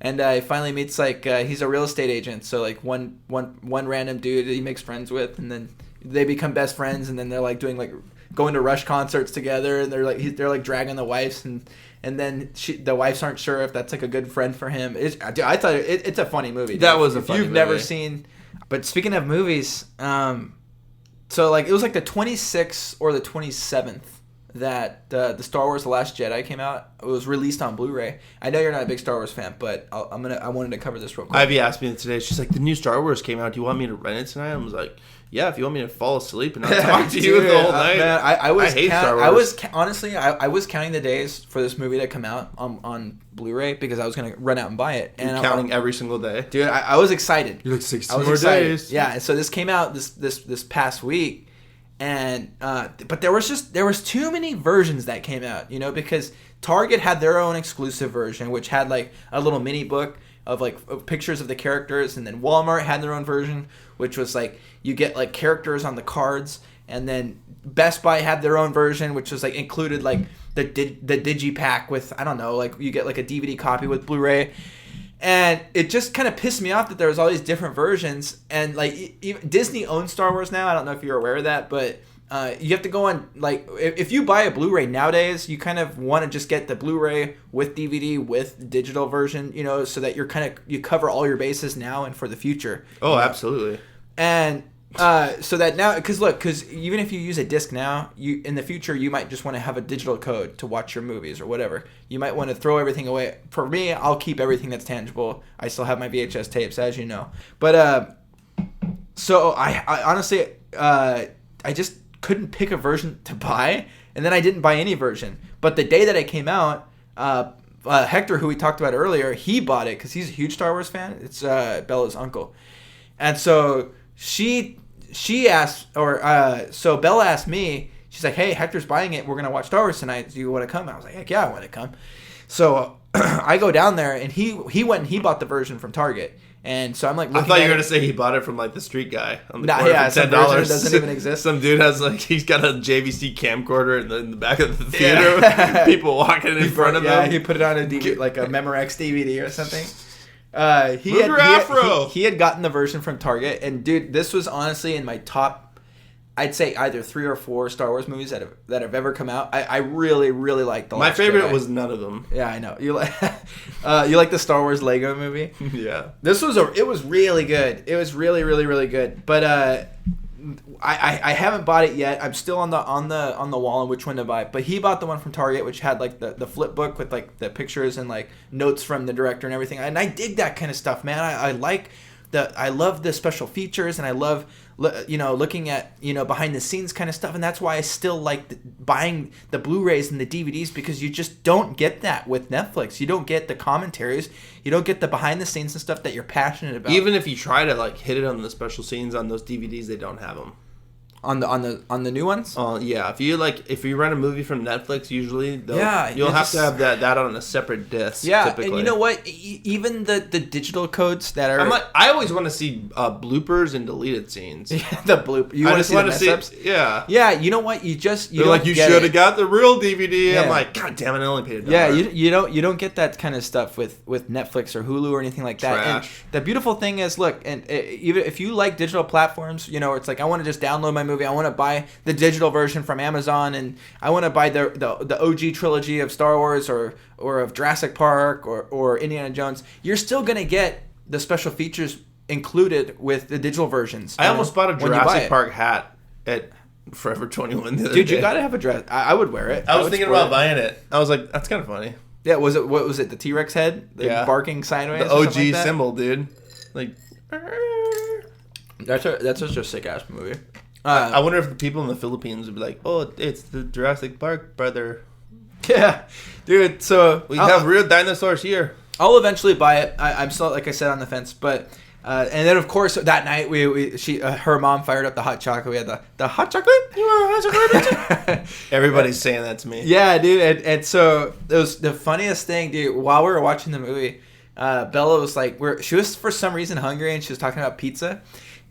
And he finally meets like he's a real estate agent, so like one random dude that he makes friends with, and then they become best friends, and then they're like doing like going to Rush concerts together, and they're like dragging the wives, and then the wives aren't sure if that's like a good friend for him. I thought it's a funny movie. That was a funny movie. You've never seen, but speaking of movies, so like it was like the 26th or the 27th. That the Star Wars: The Last Jedi came out. It was released on Blu-ray. I know you're not a big Star Wars fan, but I wanted to cover this real quick. Ivy asked me today. She's like, "The new Star Wars came out. Do you want me to rent it tonight?" I was like, "Yeah, if you want me to fall asleep and not talk to you the whole night." Man, I hate Star Wars. Honestly, I was counting the days for this movie to come out on Blu-ray because I was gonna run out and buy it. And you're counting every single day, dude. I was excited. You're like 16 more days. Yeah, and so this came out this past week. And but there was too many versions that came out, you know, because Target had their own exclusive version, which had like a little mini book of like pictures of the characters, and then Walmart had their own version, which was like you get like characters on the cards, and then Best Buy had their own version, which was like included like the digipack with, I don't know, like you get like a DVD copy with Blu-ray. And it just kind of pissed me off that there was all these different versions. And like even Disney owns Star Wars now. I don't know if you're aware of that, but you have to go on, like, if you buy a Blu-ray nowadays, you kind of want to just get the Blu-ray with DVD with digital version, you know, so that you cover all your bases now and for the future. Oh, absolutely. And so that now, because even if you use a disc now, in the future you might just want to have a digital code to watch your movies or whatever. You might want to throw everything away. For me, I'll keep everything that's tangible. I still have my VHS tapes, as you know. But so I honestly, I just couldn't pick a version to buy, and then I didn't buy any version. But the day that it came out, Hector, who we talked about earlier, he bought it because he's a huge Star Wars fan. It's Bella's uncle, and so she asked, so Bella asked me. She's like, "Hey, Hector's buying it. We're gonna watch Star Wars tonight. Do you want to come?" I was like, "Heck yeah, I want to come." So I go down there, and he went and he bought the version from Target. And so I'm like, I thought you were gonna say he bought it from like the street guy on the corner for $10. Doesn't even exist. Some dude has he's got a JVC camcorder in the back of the theater. Yeah. People walking in front of him. Yeah, he put it on a DVD, like a Memorex DVD or something. He had gotten the version from Target, and dude, this was honestly in my top, I'd say either 3 or 4 Star Wars movies that have ever come out. I really, really like the Last Jedi. My favorite was none of them. Yeah, I know. You like the Star Wars Lego movie? Yeah. It was really good. It was really, really, really good. But I haven't bought it yet. I'm still on the wall on which one to buy. But he bought the one from Target, which had like the flip book with like the pictures and like notes from the director and everything. And I dig that kind of stuff, man. I love the special features, and I love looking at behind the scenes kind of stuff, and that's why I still like buying the Blu-rays and the DVDs, because you just don't get that with Netflix. You don't get the commentaries, you don't get the behind the scenes and stuff that you're passionate about. Even if you try to like hit it on the special scenes on those DVDs, they don't have them. On the new ones? Yeah. If you rent a movie from Netflix, usually you'll have to have that on a separate disc. Yeah, typically. And you know what? Even the digital codes that are. I always want to see bloopers and deleted scenes. Yeah, the bloop. You want to see the mess-ups? Yeah. Yeah. You know what? You should have got the real DVD. Yeah. I'm like, God damn it! I only paid $1. Yeah, you don't get that kind of stuff with Netflix or Hulu or anything like that. Trash. And the beautiful thing is, look, and even if you like digital platforms, it's like I want to just download my movie. I want to buy the digital version from Amazon, and I want to buy the OG trilogy of Star Wars or of Jurassic Park or Indiana Jones. You're still going to get the special features included with the digital versions. I almost bought a Jurassic Park hat at Forever 21 the other day. Dude, you got to have a dress. I would wear it. I was thinking about buying it. I was like, that's kind of funny. Yeah, what was it? The T-Rex head? Barking sideways? The OG like symbol, dude. Like... That's just a sick-ass movie. I wonder if the people in the Philippines would be like, "Oh, it's the Jurassic Park, brother." Yeah, dude. So we have real dinosaurs here. I'll eventually buy it. I'm still, like I said, on the fence. But and then of course that night her mom fired up the hot chocolate. We had the hot chocolate. You want a hot chocolate? Everybody's saying that to me. Yeah, dude. And so it was the funniest thing, dude. While we were watching the movie, Bella was like, she was for some reason hungry, and she was talking about pizza.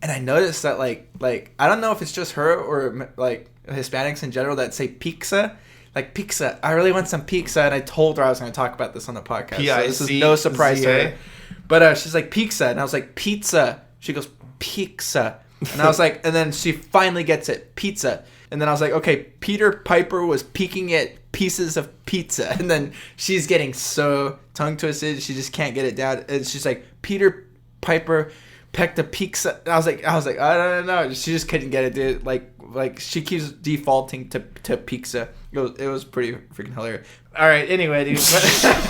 And I noticed that, like I don't know if it's just her or, like, Hispanics in general that say pizza. Like, pizza. I really want some pizza. And I told her I was going to talk about this on the podcast. So this is no surprise to her. But she's like, pizza. And I was like, pizza. She goes, pizza. And I was like, and then she finally gets it, pizza. And then I was like, okay, Peter Piper was peeking at pieces of pizza. And then she's getting so tongue-twisted. She just can't get it down. And she's like, Peter Piper... pecked a pizza. I was like, I don't know. She just couldn't get it, dude. Like she keeps defaulting to pizza. It was pretty freaking hilarious. All right, anyway, dude.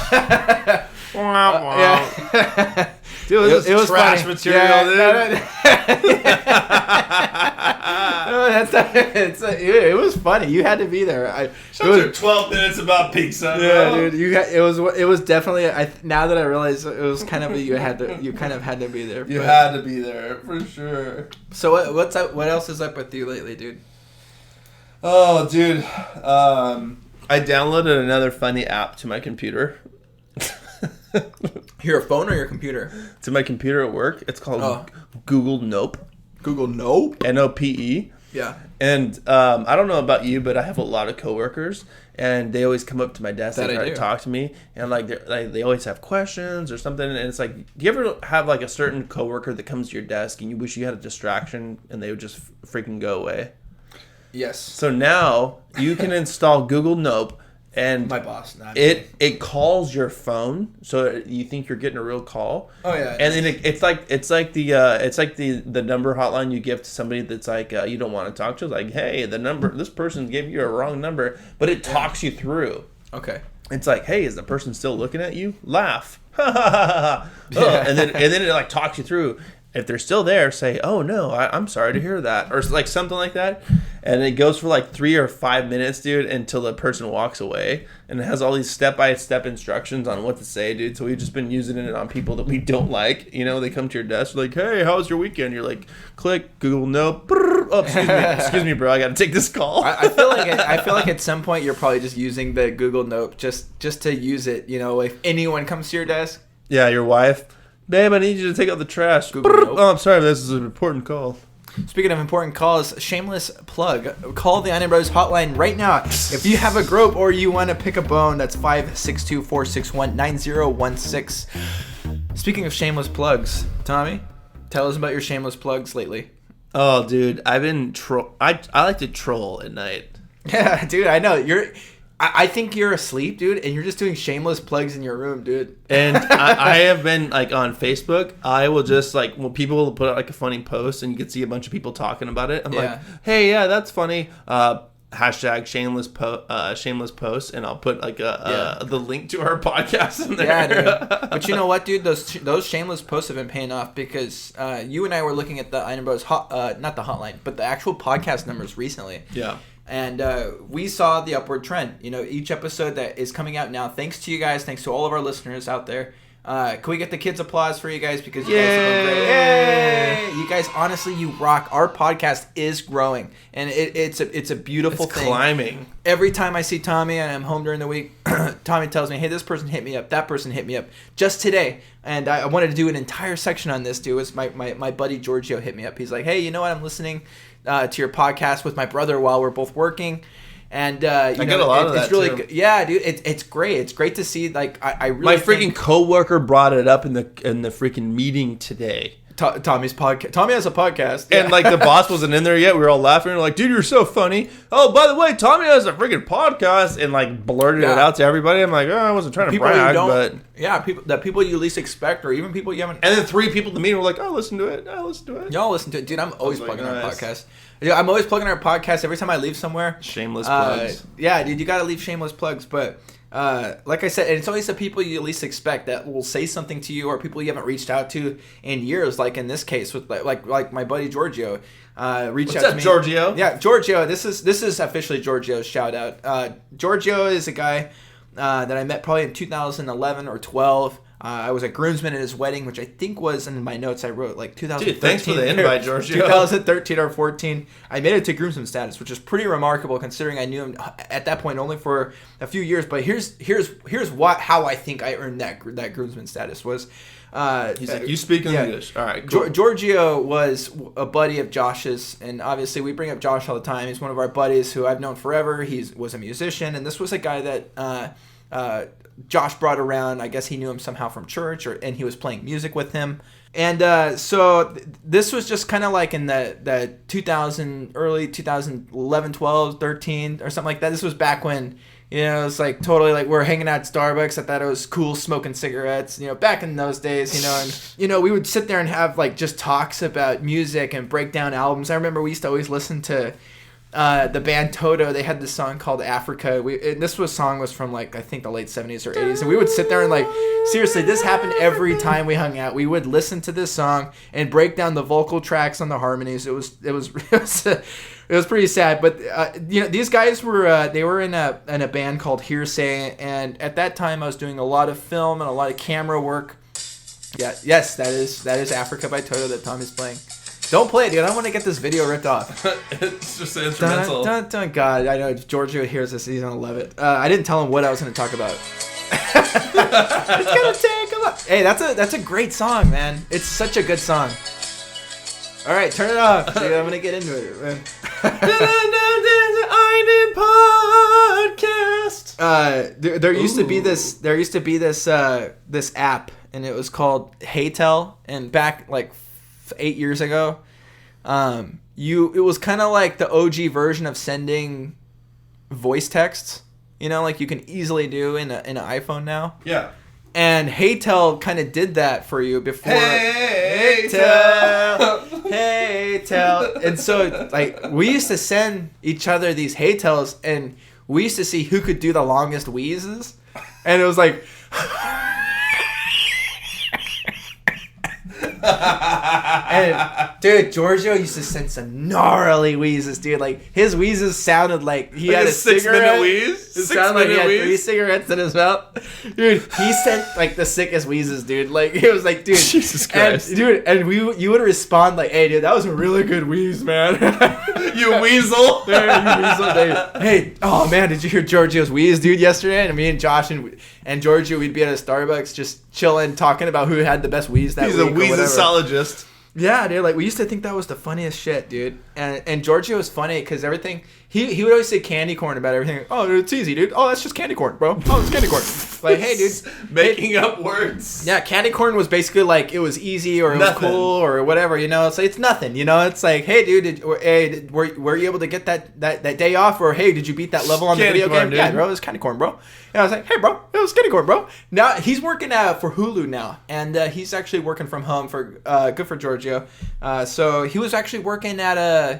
Yeah. Dude, it was trash funny. Material, dude. It was funny. You had to be there. Those are 12 minutes about pizza. Yeah, bro. Dude. It was definitely. Now that I realize it was kind of you kind of had to be there. You had to be there for sure. So what's up? What else is up with you lately, dude? Oh, dude. I downloaded another funny app to my computer. Your phone or your computer? To my computer at work. It's called Google Nope. Google Nope? Nope. Yeah. And I don't know about you, but I have a lot of coworkers, and they always come up to my desk and try to talk to me, and they always have questions or something. And it's like, do you ever have like a certain coworker that comes to your desk and you wish you had a distraction and they would just freaking go away? Yes. So now you can install Google Nope. And my boss, it calls your phone, so you think you're getting a real call. Oh yeah, and then it's like the number hotline you give to somebody that's like you don't want to talk to. It's like, hey, this person gave you a wrong number, but it talks you through. Okay. It's like, hey, is the person still looking at you? Laugh, and then it like talks you through. If they're still there, say, oh no, I'm sorry to hear that, or like something like that. And it goes for like 3 or 5 minutes, dude, until the person walks away. And it has all these step-by-step instructions on what to say, dude. So we've just been using it on people that we don't like. You know, they come to your desk, like, hey, how was your weekend? You're like, click, Google Nope. Oh, excuse me, bro, I got to take this call. I feel like at some point you're probably just using the Google Nope just to use it. You know, if anyone comes to your desk. Yeah, your wife. Babe, I need you to take out the trash. Oh, I'm sorry, this is an important call. Speaking of important calls, shameless plug. Call the Eynon Brothers hotline right now. If you have a grope or you want to pick a bone, that's 562-461-9016. Speaking of shameless plugs, Tommy, tell us about your shameless plugs lately. Oh, dude, I've been I like to troll at night. Yeah, dude, I know. I think you're asleep, dude, and you're just doing shameless plugs in your room, dude. And I have been, like, on Facebook. I will just, like, when people will put out, like, a funny post, and you can see a bunch of people talking about it. I'm like, hey, yeah, that's funny. Hashtag shameless post, and I'll put, like, the link to our podcast in there. Yeah, dude. But you know what, dude? Those shameless posts have been paying off because you and I were looking at the Eynon Bros, not the hotline, but the actual podcast numbers recently. Yeah. And we saw the upward trend. You know, each episode that is coming out now, thanks to you guys, thanks to all of our listeners out there. Can we get the kids' applause for you guys? Because you guys have been great. Yay! You guys, honestly, you rock. Our podcast is growing. And it's a beautiful thing. It's climbing. Every time I see Tommy and I'm home during the week, Tommy tells me, hey, this person hit me up. That person hit me up. Just today. And I wanted to do an entire section on this, dude. It was my buddy Giorgio hit me up. He's like, hey, you know what? I'm listening to your podcast with my brother while we're both working. And I get a lot of that. It's really too. good. Yeah, dude, it's great. It's great to see. Like I really my freaking coworker brought it up in the freaking meeting today. Tommy's podcast. Tommy has a podcast, and like the boss wasn't in there yet. We were all laughing. We were like, "Dude, you're so funny." Oh, by the way, Tommy has a freaking podcast, and like blurted it out to everybody. I'm like, oh, I wasn't trying to brag, but people you least expect, or even people you haven't. And then 3 people at the meeting were like, "Oh, listen to it. I listen to it." Y'all listen to it, dude. I'm always plugging our podcast. Yeah, I'm always plugging our podcast every time I leave somewhere. Shameless plugs. Yeah, dude, you got to leave shameless plugs. But like I said, and it's always the people you least expect that will say something to you, or people you haven't reached out to in years. Like in this case, with like my buddy Giorgio. Reached out to me. Giorgio? Yeah, Giorgio. This is officially Giorgio's shout out. Giorgio is a guy that I met probably in 2011 or 12. I was a groomsman at his wedding, which I think was, in my notes I wrote, like 2013. Dude, thanks for the invite, Giorgio. 2013 or 14. I made it to groomsman status, which is pretty remarkable considering I knew him at that point only for a few years. But here's how I think I earned that groomsman status was. He's like, you speak English. All right, cool. Giorgio was a buddy of Josh's, and obviously we bring up Josh all the time. He's one of our buddies who I've known forever. He was a musician, and this was a guy that Josh brought around. I guess he knew him somehow from church, and he was playing music with him. And so this was just kind of like in the early 2011, 12, 13 or something like that. This was back when, you know, it's like totally like we're hanging out at Starbucks. I thought it was cool smoking cigarettes, you know, back in those days, you know, and, you know, we would sit there and have like just talks about music and break down albums. I remember we used to always listen to the band Toto. They had this song called Africa. This song was from like I think the late 70s or 80s, and we would sit there and like seriously, this happened every time we hung out. We would listen to this song and break down the vocal tracks on the harmonies. It was pretty sad, but you know, these guys were they were in a band called Hearsay, and at that time I was doing a lot of film and a lot of camera work. Yeah, yes, that is Africa by Toto that Tommy's playing. Don't play it, dude. I don't want to get this video ripped off. It's just an instrumental. God, I know if Giorgio hears this, he's going to love it. I didn't tell him what I was going to talk about. It's going to take a lot. Hey, that's a great song, man. It's such a good song. All right, turn it off. Dude, I'm going to get into it, man. Podcast. There used to be this app, and it was called Heytell, and back like 8 years ago, it was kind of like the OG version of sending voice texts, like you can easily do in an iPhone now. Yeah. And Heytell kind of did that for you before. Heytell. Heytell. And so, like, we used to send each other these Heytells, and we used to see who could do the longest wheezes. And it was like... And dude, Giorgio used to send some gnarly wheezes, dude. Like his wheezes sounded like he had a 6-minute wheeze. It sounded like he had 3 cigarettes in his mouth, dude. He sent like the sickest wheezes, dude. Like it was like, dude, Jesus Christ, and you would respond like, "Hey, dude, that was a really good wheeze, man." You weasel. Hey, oh man, did you hear Giorgio's wheeze, dude, yesterday? And me and Josh and Giorgio, we'd be at a Starbucks just chilling, talking about who had the best wheeze that week. He's a wheezosologist. Yeah, dude. Like we used to think that was the funniest shit, dude. And Giorgio was funny because everything he would always say candy corn about everything. Oh, it's easy, dude. Oh, that's just candy corn, bro. Oh, it's candy corn. Like, hey, dude, making up words. Yeah, candy corn was basically like it was easy or it was cool or whatever. It's like it's nothing. It's like, hey, dude, were you able to get that day off? Or hey, did you beat that level on the video game? Dude. Yeah, bro, it was candy corn, bro. And I was like, hey, bro, it was candy corn, bro. Now he's working for Hulu now, and he's actually working from home for good for Giorgio. So he was actually working at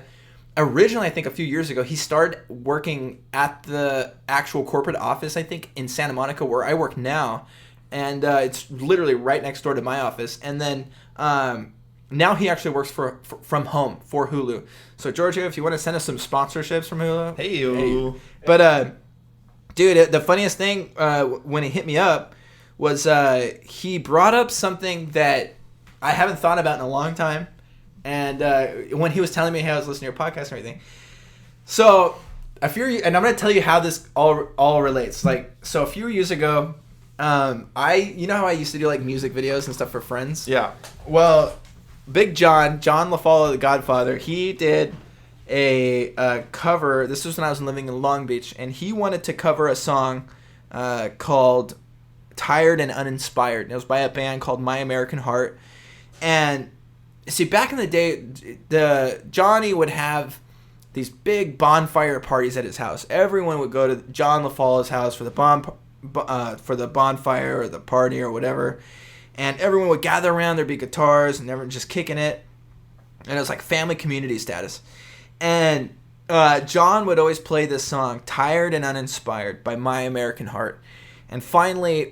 originally, I think a few years ago, he started working at the actual corporate office, I think, in Santa Monica, where I work now. And it's literally right next door to my office. And then now he actually works from home for Hulu. So, Giorgio, if you want to send us some sponsorships from Hulu. Hey. But, dude, the funniest thing when he hit me up was he brought up something that I haven't thought about in a long time. And when he was telling me how I was listening to your podcast and everything, so and I'm gonna tell you how this all relates. Like, so a few years ago, how I used to do like music videos and stuff for friends. Yeah. Well, Big John LaFolla, the Godfather, he did a cover. This was when I was living in Long Beach, and he wanted to cover a song called "Tired and Uninspired." And it was by a band called My American Heart, and see, back in the day, Johnny would have these big bonfire parties at his house. Everyone would go to John LaFolla's house for the bonfire or the party or whatever, and everyone would gather around. There'd be guitars and everyone just kicking it, and it was like family community status. And John would always play this song, "Tired and Uninspired" by My American Heart. And finally,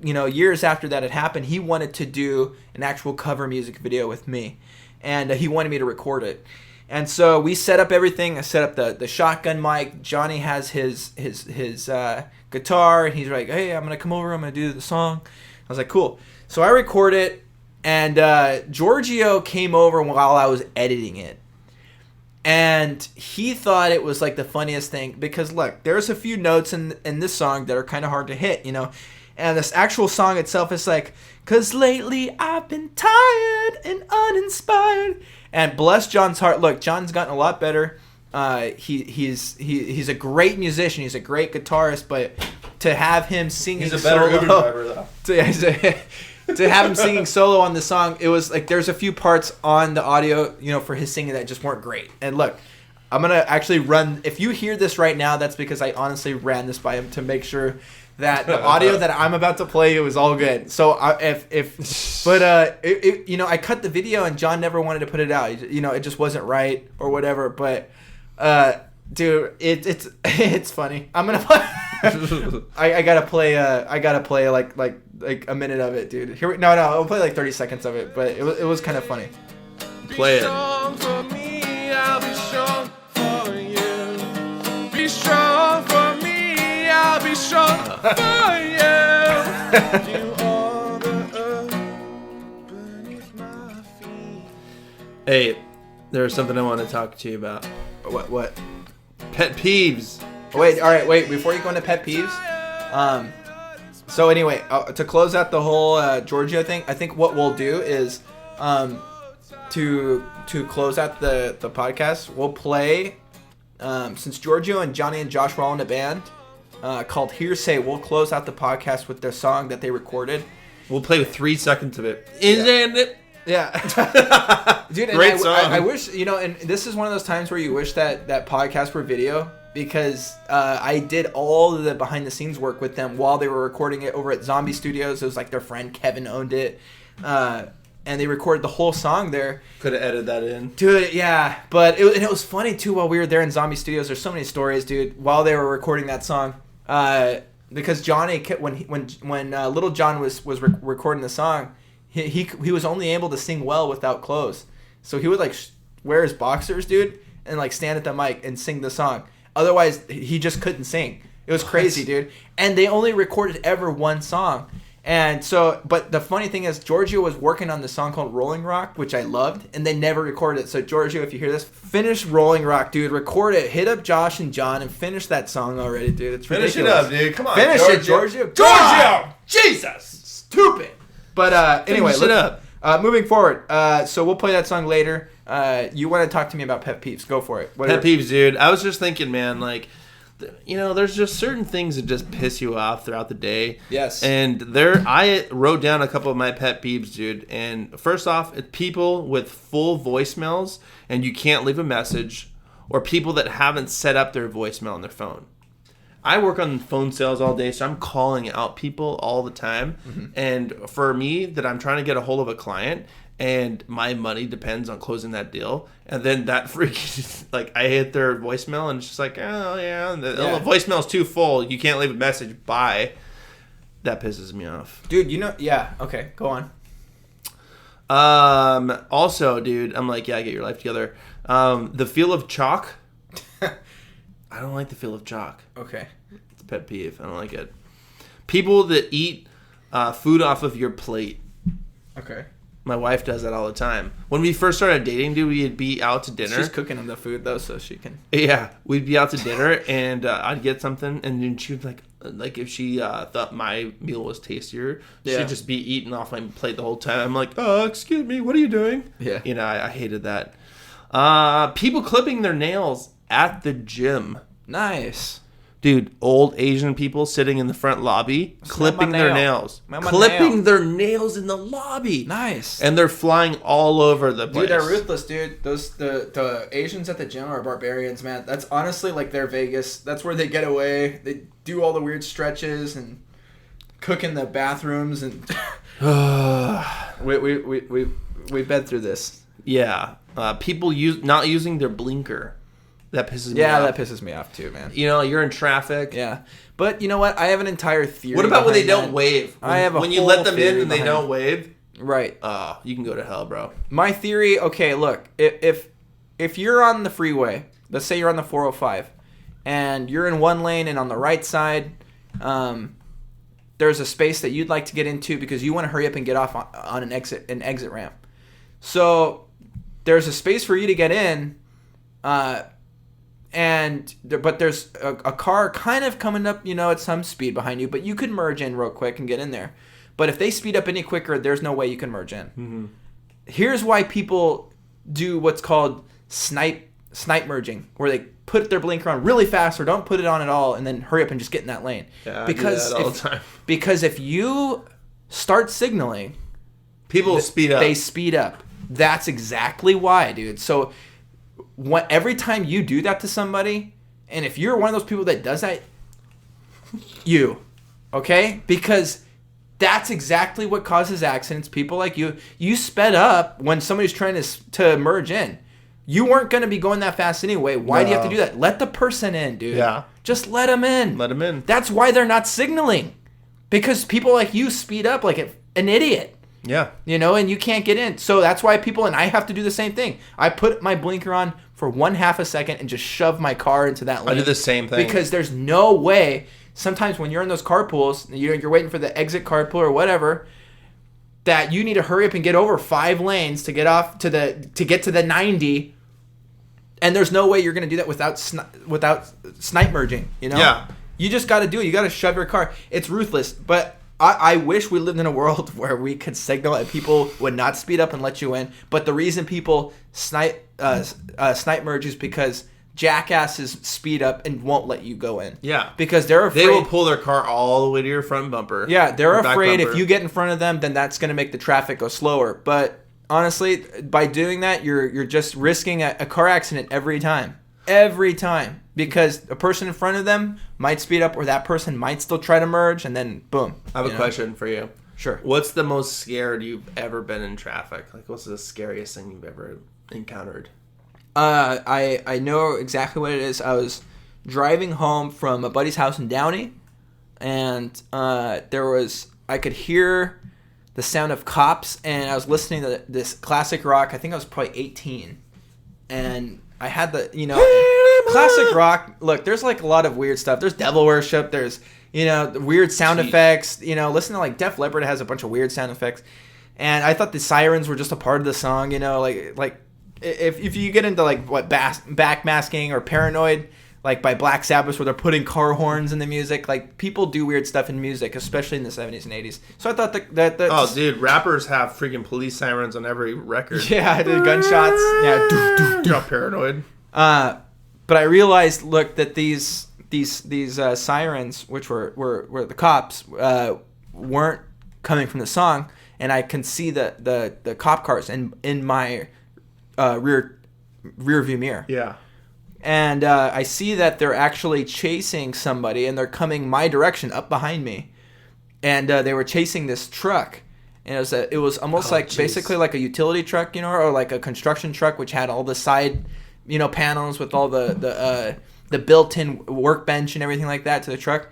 years after that had happened, he wanted to do an actual cover music video with me, and he wanted me to record it. And so we set up everything. I set up the shotgun mic. Johnny has his guitar, and he's like, "Hey, I'm gonna come over. I'm gonna do the song." I was like, "Cool." So I record it, and Giorgio came over while I was editing it, and he thought it was like the funniest thing because look, there's a few notes in this song that are kind of hard to hit, And this actual song itself is like, "'Cause lately I've been tired and uninspired." And bless John's heart. Look, John's gotten a lot better. He's a great musician. He's a great guitarist. But to have him singing solo... He's a better solo, Uber driver, though. To have him singing solo on the song, it was like there's a few parts on the audio, for his singing that just weren't great. And look, I'm going to actually run... If you hear this right now, that's because I honestly ran this by him to make sure... that the audio that I'm about to play was all good. So I cut the video and John never wanted to put it out. It just wasn't right or whatever. But dude, it's funny. I'm gonna play. I gotta play like a minute of it, dude. No, I'll play like 30 seconds of it. But it was kind of funny. Play it. For me, I'll be strong for you. Be strong for me. I'll be strong for you. You are the earth beneath my feet. Hey, there's something I want to talk to you about. What? Pet peeves. Wait. Before you go into pet peeves, so anyway, to close out the whole Giorgio thing, I think what we'll do is, to close out the podcast, we'll play, since Giorgio and Johnny and Josh were all in a band. Called Hearsay. We'll close out the podcast with their song that they recorded. We'll play with 3 seconds of it. Isn't it? Yeah. Dude, and Great song. I wish, and this is one of those times where you wish that podcasts were video, because I did all of the behind the scenes work with them while they were recording it over at Zombie Studios. It was like their friend Kevin owned it. And they recorded the whole song there. Could have edited that in. Dude, yeah. But it was funny, too, while we were there in Zombie Studios. There's so many stories, dude, while they were recording that song. Because Johnny, when Little John was recording the song, he was only able to sing well without clothes. So he would, like, wear his boxers, dude, and, like, stand at the mic and sing the song. Otherwise, he just couldn't sing. It was crazy, dude. And they only recorded ever one song. And so, but the funny thing is, Giorgio was working on the song called Rolling Rock, which I loved, and they never recorded it. So, Giorgio, if you hear this, finish Rolling Rock, dude. Record it. Hit up Josh and John and finish that song already, dude. It's ridiculous. Finish it up, dude. Come on, finish it, Giorgio. Giorgio! Jesus! Stupid! But anyway, finish it up. Moving forward, so we'll play that song later. You want to talk to me about pet peeves. Go for it. Pet peeves, dude. I was just thinking, man, like, there's just certain things that just piss you off throughout the day. Yes. And I wrote down a couple of my pet peeves, dude. And first off, it's people with full voicemails and you can't leave a message, or people that haven't set up their voicemail on their phone. I work on phone sales all day, so I'm calling out people all the time. Mm-hmm. And for me, that I'm trying to get a hold of a client, and my money depends on closing that deal, and then that freaking, like, I hit their voicemail, and it's just like, oh, yeah, the voicemail's too full. You can't leave a message. Bye. That pisses me off. Dude, yeah, okay, go on. Also, dude, I'm like, yeah, get your life together. The feel of chalk. I don't like the feel of chalk. Okay. It's a pet peeve. I don't like it. People that eat food off of your plate. Okay. My wife does that all the time. When we first started dating, dude, we'd be out to dinner. She's cooking them the food, though, so she can... Yeah, we'd be out to dinner, and I'd get something, and then she would, like if she thought my meal was tastier, she'd just be eating off my plate the whole time. I'm like, oh, excuse me, what are you doing? Yeah. I hated that. People clipping their nails at the gym. Nice. Dude, old Asian people sitting in the front lobby, clipping their nails. Clipping their nails in the lobby. Nice. And they're flying all over the place. Dude, they're ruthless, dude. The Asians at the gym are barbarians, man. That's honestly like their Vegas. That's where they get away. They do all the weird stretches and cook in the bathrooms, and we've been through this. Yeah. People not using their blinker. That pisses me off. Yeah, that pisses me off too, man. You're in traffic. Yeah. But you know what? I have an entire theory. What about when they don't wave? When you let them in and they don't wave? Right. You can go to hell, bro. My theory, okay, look, if you're on the freeway, let's say you're on the 405, and you're in one lane, and on the right side, there's a space that you'd like to get into because you want to hurry up and get off on an exit ramp. So there's a space for you to get in, but there's a car kind of coming up, at some speed behind you, but you could merge in real quick and get in there. But if they speed up any quicker, there's no way you can merge in. Mm-hmm. Here's why people do what's called snipe merging, where they put their blinker on really fast or don't put it on at all and then hurry up and just get in that lane. Yeah, because I do that all the time. Because if you start signaling, people speed up. They speed up. That's exactly why, dude. So every time you do that to somebody, and if you're one of those people that does that, okay? Because that's exactly what causes accidents. People like you sped up when somebody's trying to merge in. You weren't going to be going that fast anyway. Why do you have to do that? Let the person in, dude. Yeah. Just let them in. Let them in. That's why they're not signaling. Because people like you speed up like an idiot. Yeah. And you can't get in. So that's why and I have to do the same thing. I put my blinker on for 1/2 a second and just shove my car into that lane. I do the same thing. Because there's no way. Sometimes when you're in those carpools, you're waiting for the exit carpool or whatever, that you need to hurry up and get over 5 lanes to get off to get to the 90. And there's no way you're going to do that without snipe merging, Yeah. You just got to do it. You got to shove your car. It's ruthless. But I wish we lived in a world where we could signal and people would not speed up and let you in. But the reason people snipe merge is because jackasses speed up and won't let you go in. Yeah. Because they're afraid. They will pull their car all the way to your front bumper. Yeah, they're afraid if you get in front of them, then that's going to make the traffic go slower. But honestly, by doing that, you're just risking a car accident every time. Every time. Because a person in front of them might speed up or that person might still try to merge and then boom. I have a question for you. Sure. What's the most scared you've ever been in traffic? Like, what's the scariest thing you've ever encountered? I know exactly what it is. I was driving home from a buddy's house in Downey, and I could hear the sound of cops, and I was listening to this classic rock. I think I was probably 18, and I had the, classic rock. Look, there's like a lot of weird stuff. There's devil worship. There's, the weird sound effects. Listen to like Def Leppard has a bunch of weird sound effects, and I thought the sirens were just a part of the song. Like if you get into like what backmasking or Paranoid, like by Black Sabbath, where they're putting car horns in the music, like people do weird stuff in music, especially in the 70s and 80s. So I thought that oh, dude, rappers have freaking police sirens on every record. Yeah, the gunshots. Yeah, You're all Paranoid. But I realized, look, that these sirens, which were the cops, weren't coming from the song, and I can see the cop cars in my rear view mirror. Yeah. And I see that they're actually chasing somebody, and they're coming my direction, up behind me. And they were chasing this truck, and it was almost basically like a utility truck, or like a construction truck, which had all the side, panels with all the built-in workbench and everything like that to the truck.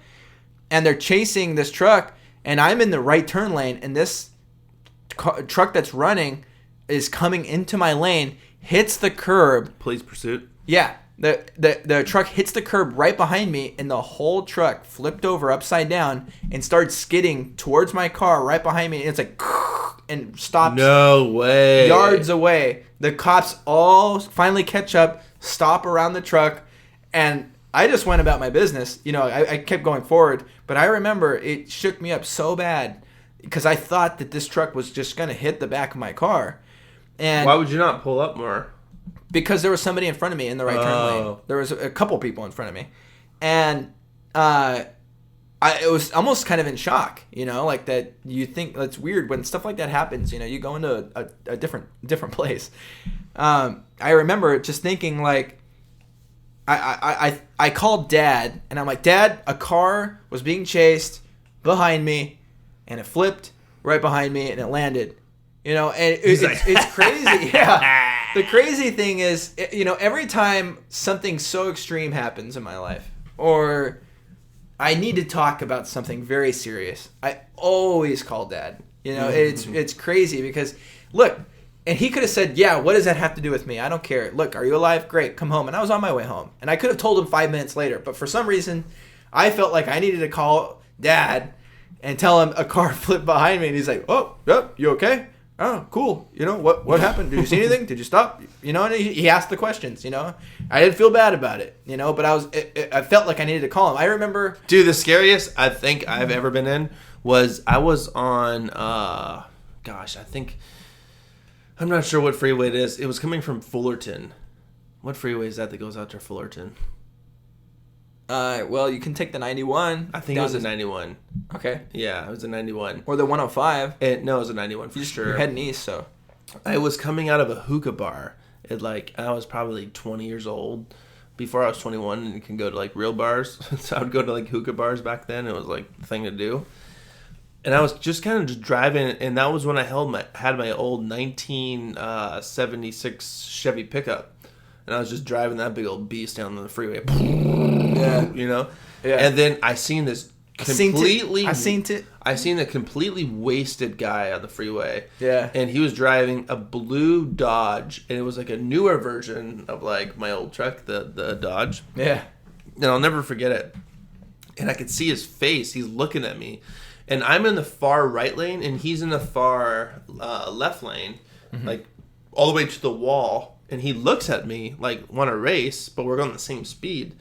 And they're chasing this truck, and I'm in the right turn lane, and this truck that's running is coming into my lane, hits the curb. Police pursuit. Yeah. The truck hits the curb right behind me, and the whole truck flipped over upside down and started skidding towards my car right behind me. And it's like, and stops. No way. Yards away. The cops all finally catch up, stop around the truck, and I just went about my business. I kept going forward, but I remember it shook me up so bad because I thought that this truck was just going to hit the back of my car. And why would you not pull up more? Because there was somebody in front of me in the right turn lane. There was a couple people in front of me. And I was almost kind of in shock, like that you think that's weird when stuff like that happens, you go into a different place. I remember just thinking like, I called Dad, and I'm like, Dad, a car was being chased behind me, and it flipped right behind me, and it landed. And it's crazy. Yeah. The crazy thing is, every time something so extreme happens in my life, or I need to talk about something very serious, I always call Dad. It's crazy because, look, and he could have said, yeah, what does that have to do with me? I don't care. Look, are you alive? Great, come home. And I was on my way home. And I could have told him 5 minutes later, but for some reason, I felt like I needed to call Dad and tell him a car flipped behind me. And he's like, oh, yep, you okay? Oh, cool. What happened? Did you see anything? Did you stop? And he asked the questions, I didn't feel bad about it, but I felt like I needed to call him. I remember. Dude, the scariest I think I've ever been in was I was on, I'm not sure what freeway it is. It was coming from Fullerton. What freeway is that goes out to Fullerton? Well, you can take the 91. I think it was a 91. Okay. Yeah, it was a 91. Or the 105. No, it was a 91 for sure. You're heading east, so. I was coming out of a hookah bar. I was probably 20 years old. Before I was 21, and you can go to like real bars. So I would go to like hookah bars back then. It was like the thing to do. And I was just kind of driving, and that was when I had my old 1976 Chevy pickup. And I was just driving that big old beast down the freeway. Yeah. Yeah. And then I seen this completely... I seen a completely wasted guy on the freeway. Yeah. And he was driving a blue Dodge. And it was like a newer version of like my old truck, the Dodge. Yeah. And I'll never forget it. And I could see his face. He's looking at me. And I'm in the far right lane, and he's in the far left lane. Mm-hmm. Like all the way to the wall. And he looks at me like, want to race, but we're going the same speed.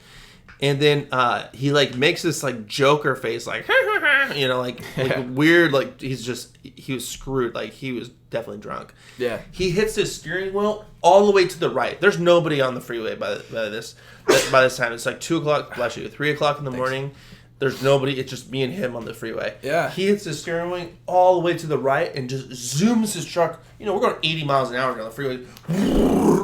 And then he like makes this like Joker face, like, like weird, like he was screwed. Like he was definitely drunk. Yeah. He hits his steering wheel all the way to the right. There's nobody on the freeway by this time. It's like 2 o'clock, bless you, 3 o'clock in the morning. There's nobody. It's just me and him on the freeway. Yeah. He hits the steering wheel all the way to the right and just zooms his truck. You know, we're going 80 miles an hour down the freeway,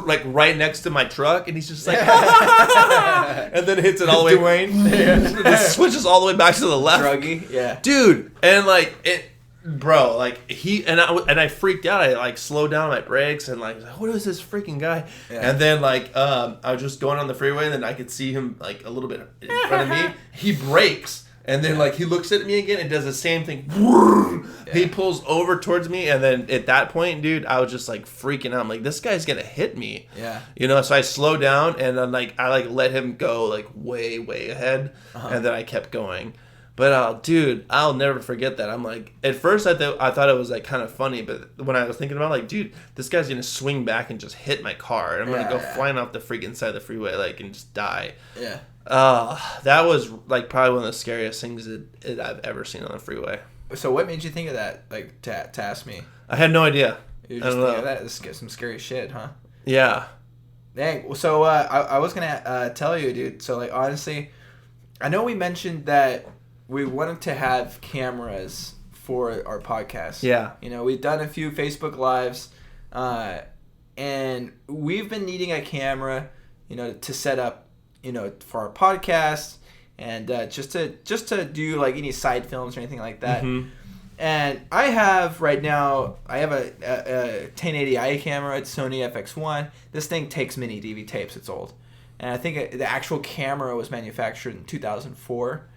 like right next to my truck, and he's just like, and then hits it all the way. Dwayne. Just switches all the way back to the left. Druggy, yeah. Dude, and like it. Bro, like he and I freaked out. I like slowed down my brakes and like what is this freaking guy? Yeah. And then like I was just going on the freeway and then I could see him like a little bit in front of me. He brakes and then like he looks at me again and does the same thing. Yeah. He pulls over towards me and then at that point, dude, I was just like freaking out. I'm like, this guy's gonna hit me. Yeah. You know, so I slowed down and then like I like let him go like way ahead, and then I kept going. But dude, I'll never forget that. I'm like, at first I thought it was like kind of funny, but when I was thinking about it, like, dude, this guy's gonna swing back and just hit my car, and I'm gonna go flying off the freaking side of the freeway, like, and just die. Yeah. That was like probably one of the scariest things that I've ever seen on the freeway. So what made you think of that? Like to ask me? I had no idea. You just think of that? This is some scary shit, huh? Yeah. Dang. So I was gonna tell you, dude. So like honestly, I know we mentioned that we wanted to have cameras for our podcast. Yeah. You know, we've done a few Facebook Lives, and we've been needing a camera, you know, to set up, you know, for our podcast and just to do like any side films or anything like that. Mm-hmm. And I have right now, a 1080i camera. It's Sony FX1. This thing takes mini DV tapes. It's old. And I think the actual camera was manufactured in 2004.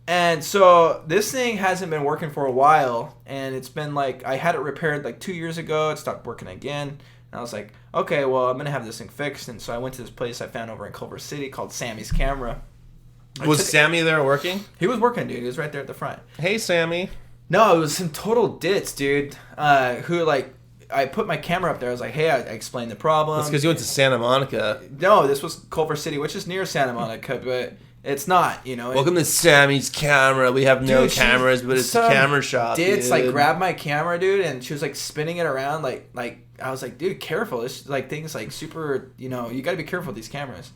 And so this thing hasn't been working for a while, and it's been like, I had it repaired like 2 years ago. It stopped working again. And I was like, okay, well, I'm going to have this thing fixed. And so I went to this place I found over in Culver City called Sammy's Camera. Was Sammy there working? He was working, dude. He was right there at the front. Hey, Sammy. No, it was some total ditz, dude, who like, I put my camera up there. I was like, hey, I explained the problem. That's because you went to Santa Monica. No, this was Culver City, which is near Santa Monica, but it's not, you know. Welcome to Sammy's Camera. We have no cameras, but it's a camera shop. Ditz like grabbed my camera, dude, and she was like spinning it around, like I was like, dude, careful. This like things like super, you know, you got to be careful with these cameras.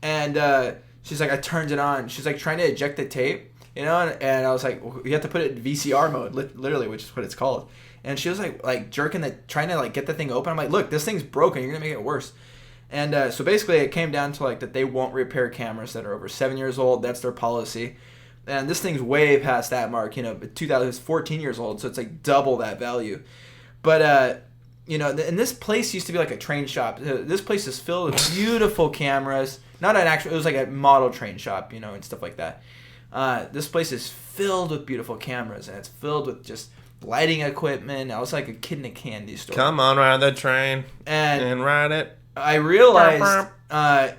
And she's like, I turned it on. She's like trying to eject the tape, you know, and I was like, well, you have to put it in VCR mode, literally, which is what it's called. And she was like jerking trying to like get the thing open. I'm like, look, this thing's broken. You're gonna make it worse. And so basically, it came down to like that they won't repair cameras that are over 7 years old. That's their policy. And this thing's way past that mark. You know, 2000 is 14 years old, so it's like double that value. But you know, and this place used to be like a train shop. This place is filled with beautiful cameras. Not an actual. It was like a model train shop, you know, and stuff like that. This place is filled with beautiful cameras, and it's filled with just lighting equipment. I was like a kid in a candy store. Come on, ride the train and ride it. I realized,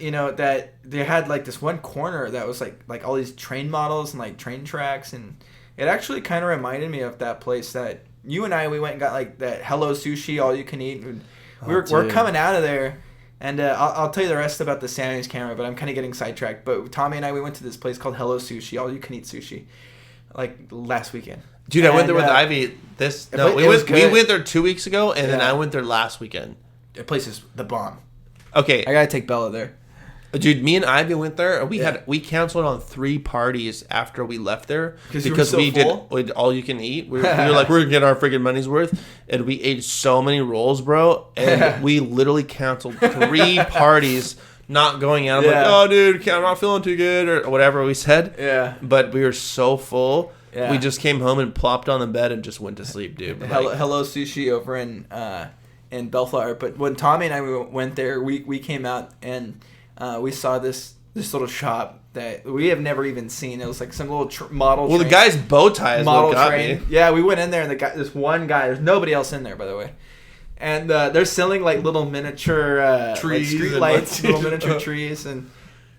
you know, that they had like this one corner that was like all these train models and like train tracks, and it actually kind of reminded me of that place that you and we went and got like that Hello Sushi, all you can eat. We're coming out of there, and I'll tell you the rest about the Sammy's Camera, but I'm kind of getting sidetracked. But Tommy and we went to this place called Hello Sushi, all you can eat sushi, like last weekend. Dude, I went there with Ivy. We went there 2 weeks ago, and then I went there last weekend. The place is the bomb. Okay, I gotta take Bella there. Dude, me and Ivy went there. We canceled on 3 parties after we left there because we did all you can eat. We were like, we're gonna get our freaking money's worth, and we ate so many rolls, bro. And we literally canceled 3 parties, not going out. I'm like, oh, dude, I'm not feeling too good, or whatever we said. Yeah. But we were so full. Yeah. We just came home and plopped on the bed and just went to sleep, dude. Hello Sushi over in Bellflower. But when Tommy and I went there, we came out and we saw this little shop that we have never even seen. It was like some little model. Well, the guy's bow tie is model what got train. Me. Yeah, we went in there and this one guy. There's nobody else in there, by the way. And they're selling like little miniature trees, like street lights, little miniature trees. And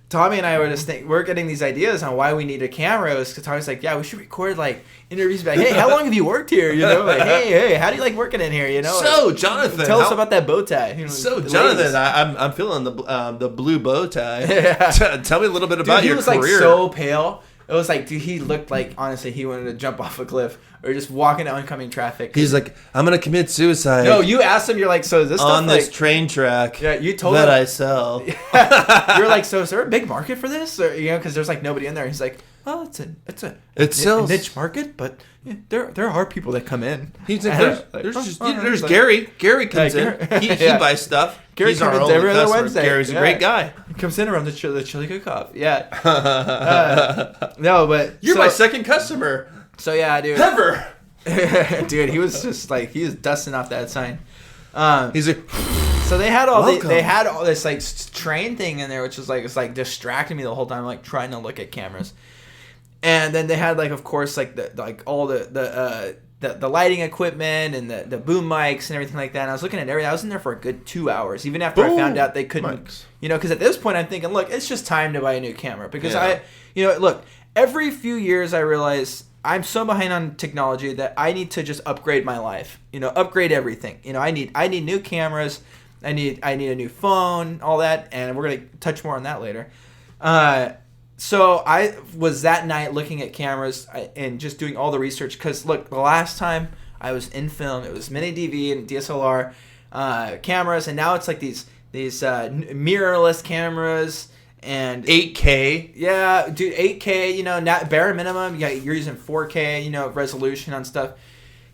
Tommy and I were just we're getting these ideas on why we need a camera. Because Tommy's like, yeah, we should record like interviews. Like, hey, how long have you worked here? You know, like, hey, how do you like working in here? You know. So Jonathan, tell us about that bow tie. You know, so Jonathan, I'm feeling the blue bow tie. Yeah. Tell me a little bit about your career. He was like so pale. It was like, dude, he looked like, honestly, he wanted to jump off a cliff or just walk into oncoming traffic. He's like, I'm going to commit suicide. No, you asked him, you're like, so is this on stuff this train track yeah, you told that him, I sell. You're like, so is there a big market for this? Or, you know, because there's like nobody in there. He's like, oh, it's a niche market, but there are people that come in. He's like, there's Gary. Gary comes in. He buys stuff. Gary He's our comes only every other customer. Wednesday. Gary's a great guy. He comes in around the chili cook-off. Yeah. No, but You're my second customer. So yeah, dude. Ever. Dude, he was just like he was dusting off that sign. He's like, so they had all this like train thing in there, which was like it's like distracting me the whole time, like trying to look at cameras. And then they had like, of course, like all the lighting equipment and the boom mics and everything like that. And I was looking at everything. I was in there for a good 2 hours, even after I found out they couldn't, mics. Because at this point I'm thinking, look, it's just time to buy a new camera because look, every few years I realize I'm so behind on technology that I need to just upgrade my life, upgrade everything. I need new cameras. I need a new phone, all that. And we're going to touch more on that later. So I was that night looking at cameras and just doing all the research because, look, the last time I was in film, it was mini DV and DSLR cameras, and now it's like these mirrorless cameras and 8K. Yeah, dude, 8K. Not bare minimum. Yeah, you're using 4K. Resolution on stuff.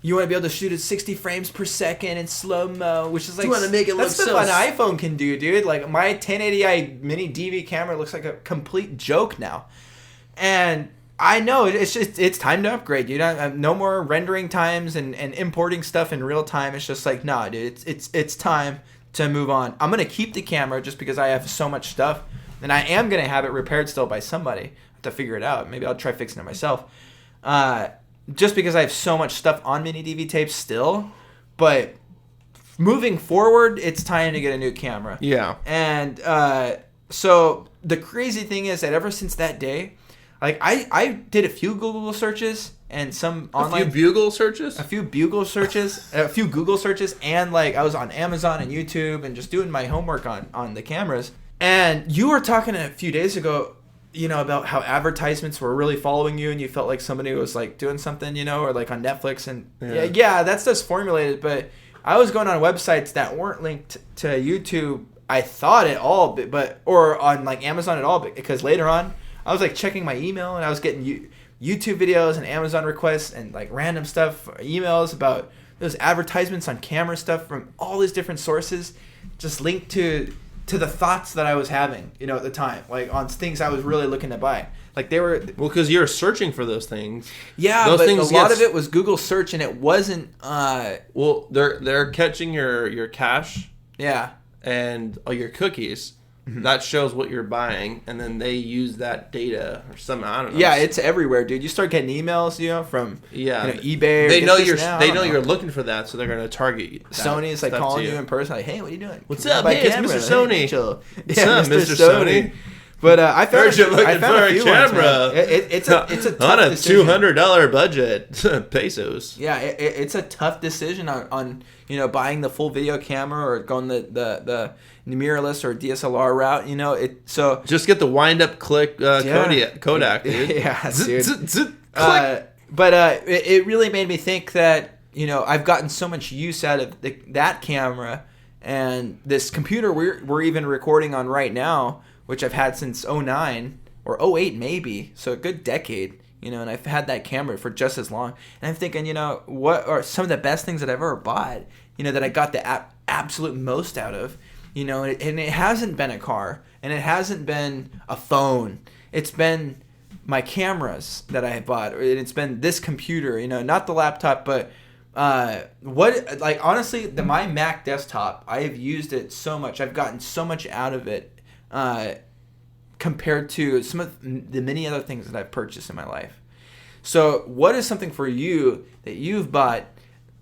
You want to be able to shoot at 60 frames per second in slow-mo, which is like... You want to make it look that's stuff an iPhone can do, dude. Like, my 1080i mini DV camera looks like a complete joke now. And I know, it's time to upgrade, dude. No more rendering times and importing stuff in real time. It's just like, nah, dude, it's time to move on. I'm going to keep the camera just because I have so much stuff. And I am going to have it repaired still by somebody. I have to figure it out. Maybe I'll try fixing it myself. Just because I have so much stuff on mini DV tapes still, but moving forward, it's time to get a new camera. Yeah. And so the crazy thing is that ever since that day, like I did a few Google searches and some online... A few Google searches? A few Google searches, and like I was on Amazon and YouTube and just doing my homework on the cameras. And you were talking a few days ago, about how advertisements were really following you and you felt like somebody was like doing something, or like on Netflix and yeah, that's just formulated. But I was going on websites that weren't linked to YouTube. I thought at all, or on like Amazon at all, because later on I was like checking my email and I was getting YouTube videos and Amazon requests and like random stuff, emails about those advertisements on camera stuff from all these different sources, just linked to the thoughts that I was having, at the time, like on things I was really looking to buy. Like they were... Well, because you're searching for those things. Yeah, those things a lot of it was Google search and it wasn't... Well, they're catching your cache. Yeah. And all your cookies. Mm-hmm. That shows what you're buying, and then they use that data or something. I don't know. Yeah, it's everywhere, dude. You start getting emails, from eBay. They know you're looking for that, so they're gonna target you. Sony is like calling you in person, like, "Hey, what are you doing? What's up? Hey, it's Mr. Sony. What's up, Mr. Sony?" But I found you're looking for a camera. It's a tough on a decision. $200 budget, pesos. Yeah, it's a tough decision on buying the full video camera or going the mirrorless or DSLR route. So just get the wind up click Kodak, dude. Yeah, dude. But it really made me think that I've gotten so much use out of that camera and this computer we're even recording on right now, which I've had since 2009 or 2008 maybe, so a good decade, and I've had that camera for just as long. And I'm thinking, what are some of the best things that I've ever bought, that I got the absolute most out of, and it hasn't been a car, and it hasn't been a phone. It's been my cameras that I have bought, and it's been this computer, not the laptop, but honestly, my Mac desktop, I have used it so much. I've gotten so much out of it. Compared to some of the many other things that I've purchased in my life. So what is something for you that you've bought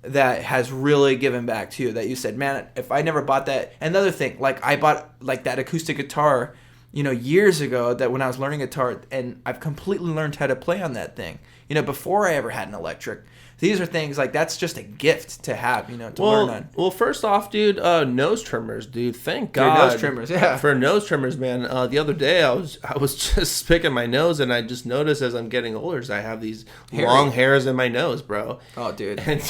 that has really given back to you, that you said, man, if I never bought that? Another thing, like I bought like that acoustic guitar, years ago, that when I was learning guitar, and I've completely learned how to play on that thing, before I ever had an electric. These are things like that's just a gift to have, to learn on. Well, first off, dude, nose trimmers, dude. Thank God. Nose trimmers, yeah. For nose trimmers, man. The other day, I was just picking my nose, and I just noticed as I'm getting older, I have these long hairs in my nose, bro. Oh, dude. And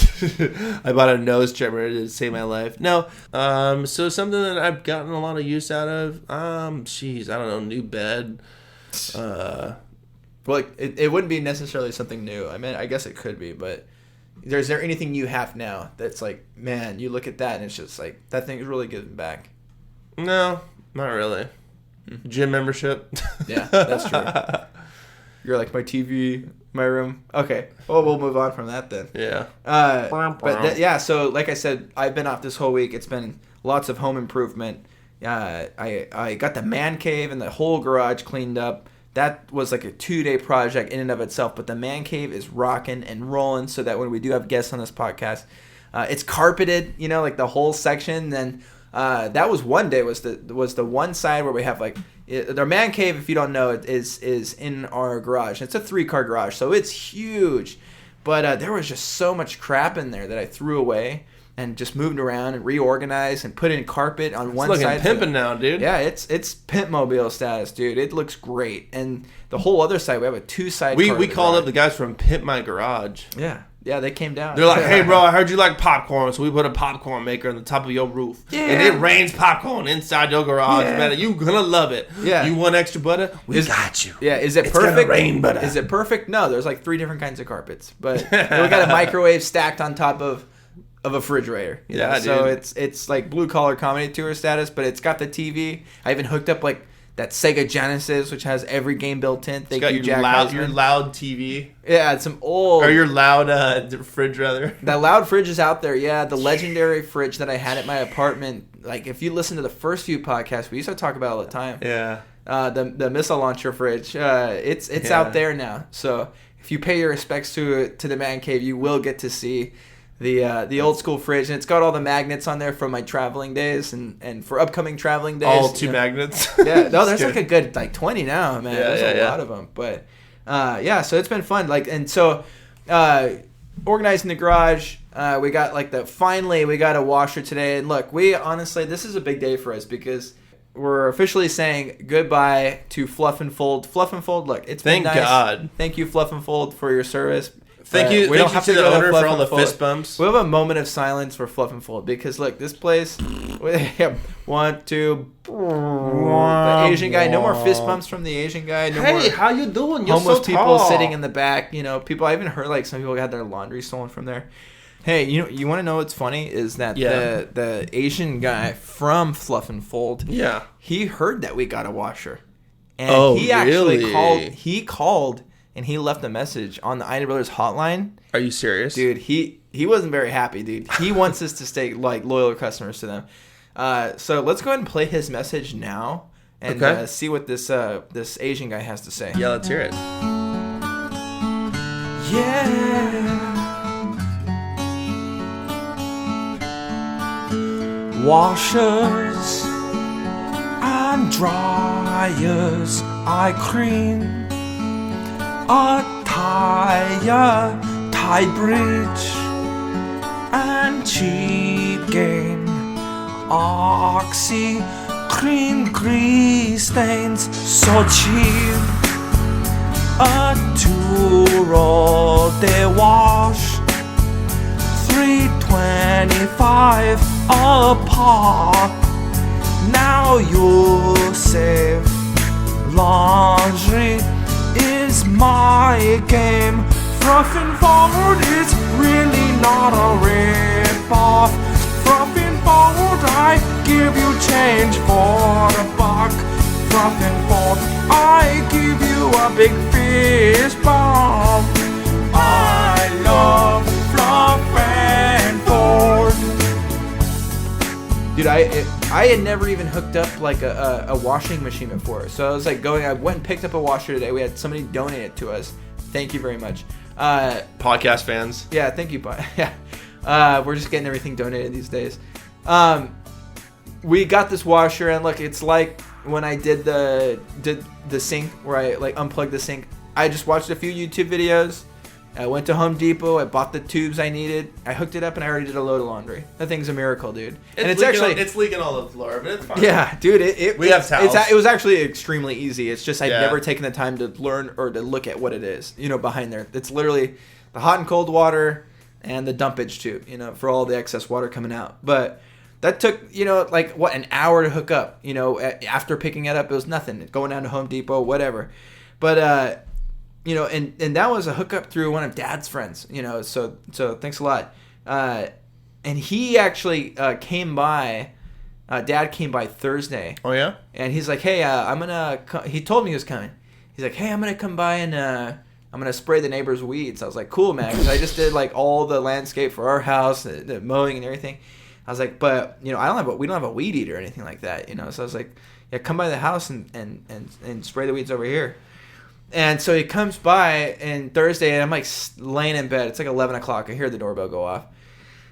I bought a nose trimmer to save my life. No, so something that I've gotten a lot of use out of, I don't know, new bed. Well, it wouldn't be necessarily something new. I mean, I guess it could be, but is there anything you have now that's like, man, you look at that and it's just like, that thing is really giving back? No, not really. Gym membership. Yeah, that's true. You're like, my TV, my room. Okay. Well, we'll move on from that then. Yeah. Yeah, so like I said, I've been off this whole week. It's been lots of home improvement. I got the man cave and the whole garage cleaned up. That was like a 2-day project in and of itself, but the man cave is rocking and rolling so that when we do have guests on this podcast, it's carpeted, like the whole section. Then that was one day was the one side where we have like our man cave, if you don't know, is in our garage. It's a 3-car garage, so it's huge. But there was just so much crap in there that I threw away and just moved around and reorganized and put in carpet on one side. It's looking pimping now, dude. Yeah, it's pimp mobile status, dude. It looks great. And the whole other side, we have a 2-side. We called up the guys from Pimp My Garage. Yeah, they came down. They're like, hey, bro, I heard you like popcorn, so we put a popcorn maker on the top of your roof. Yeah. And it rains popcorn inside your garage, man. You're going to love it. Yeah. You want extra butter? We got you. Yeah, is it it's perfect? It's going to rain butter. Is it perfect? No, there's like 3 different kinds of carpets. But we got a microwave stacked on top of a refrigerator. Yeah, dude. So it's like blue-collar comedy tour status, but it's got the TV. I even hooked up like that Sega Genesis, which has every game built in. Thank you, Jack. Your loud TV. Yeah, it's some old. Or your loud fridge, rather. That loud fridge is out there. Yeah, the legendary fridge that I had at my apartment. Like, if you listen to the first few podcasts, we used to talk about it all the time. Yeah. The missile launcher fridge. It's out there now. So if you pay your respects to the man cave, you will get to see the old school fridge, and it's got all the magnets on there from my traveling days and for upcoming traveling days. All 2 magnets. Yeah, no, there's like a good like 20 now, man. There's a lot of them, but so it's been fun. Like, and so organizing the garage, we got finally we got a washer today, and look, we honestly, this is a big day for us because we're officially saying goodbye to Fluff N Fold. Fluff N Fold, look, it's been nice. Thank God. Thank you, Fluff N Fold, for your service. Thank you to the owner for all the fist bumps. We'll have a moment of silence for Fluff N Fold because, look, this place, 1, 2, the Asian guy, no more fist bumps from the Asian guy. No hey, how you doing? You're homeless so people tall. sitting in the back. People, I even heard like some people had their laundry stolen from there. Hey, you want to know what's funny is that the Asian guy from Fluff N Fold, he heard that we got a washer, and he actually called. And he left a message on the Eynon Brothers hotline. Are you serious? Dude, he wasn't very happy, dude. He wants us to stay like loyal customers to them. So let's go ahead and play his message now and see what this Asian guy has to say. Yeah, let's hear it. Yeah. Washers and dryers I cream. A tire, tie bridge, and cheap game. Oxy, cream, grease stains, so cheap. A 2-roll they wash, $3.25 a pop. Now you save laundry. Is my game. Fluff N Fold is really not a rip-off. Fluff N Fold, I give you change for a buck. Fluff N Fold, I give you a big fist bump. I love Fluff N Fold. Dude, I had never even hooked up like a washing machine before. So I was like I went and picked up a washer today. We had somebody donate it to us. Thank you very much. Podcast fans. Yeah, thank you. Yeah. We're just getting everything donated these days. We got this washer, and look, it's like when I did the sink where I like unplugged the sink. I just watched a few YouTube videos. I went to Home Depot. I bought the tubes I needed. I hooked it up, and I already did a load of laundry. That thing's a miracle, dude. It's leaking all over the floor, but it's fine. Yeah, dude. We have towels. It was actually extremely easy. It's just I've never taken the time to learn or to look at what it is. Behind there, it's literally the hot and cold water and the dumpage tube. For all the excess water coming out. But that took an hour to hook up. After picking it up, it was nothing. Going down to Home Depot, whatever. But you know, and that was a hookup through one of Dad's friends, you know, so thanks a lot. And he actually came by. Dad came by Thursday. Oh, yeah? And he's like, hey, I'm going to... He told me he was coming. He's like, hey, I'm going to come by and I'm going to spray the neighbor's weeds. I was like, cool, man. Because I just did, like, all the landscape for our house, the mowing and everything. I was like, but, you know, we don't have a weed eater or anything like that, you know. So I was like, yeah, come by the house and spray the weeds over here. And so he comes by and Thursday, and I'm, like, laying in bed. It's like 11 o'clock. I hear the doorbell go off.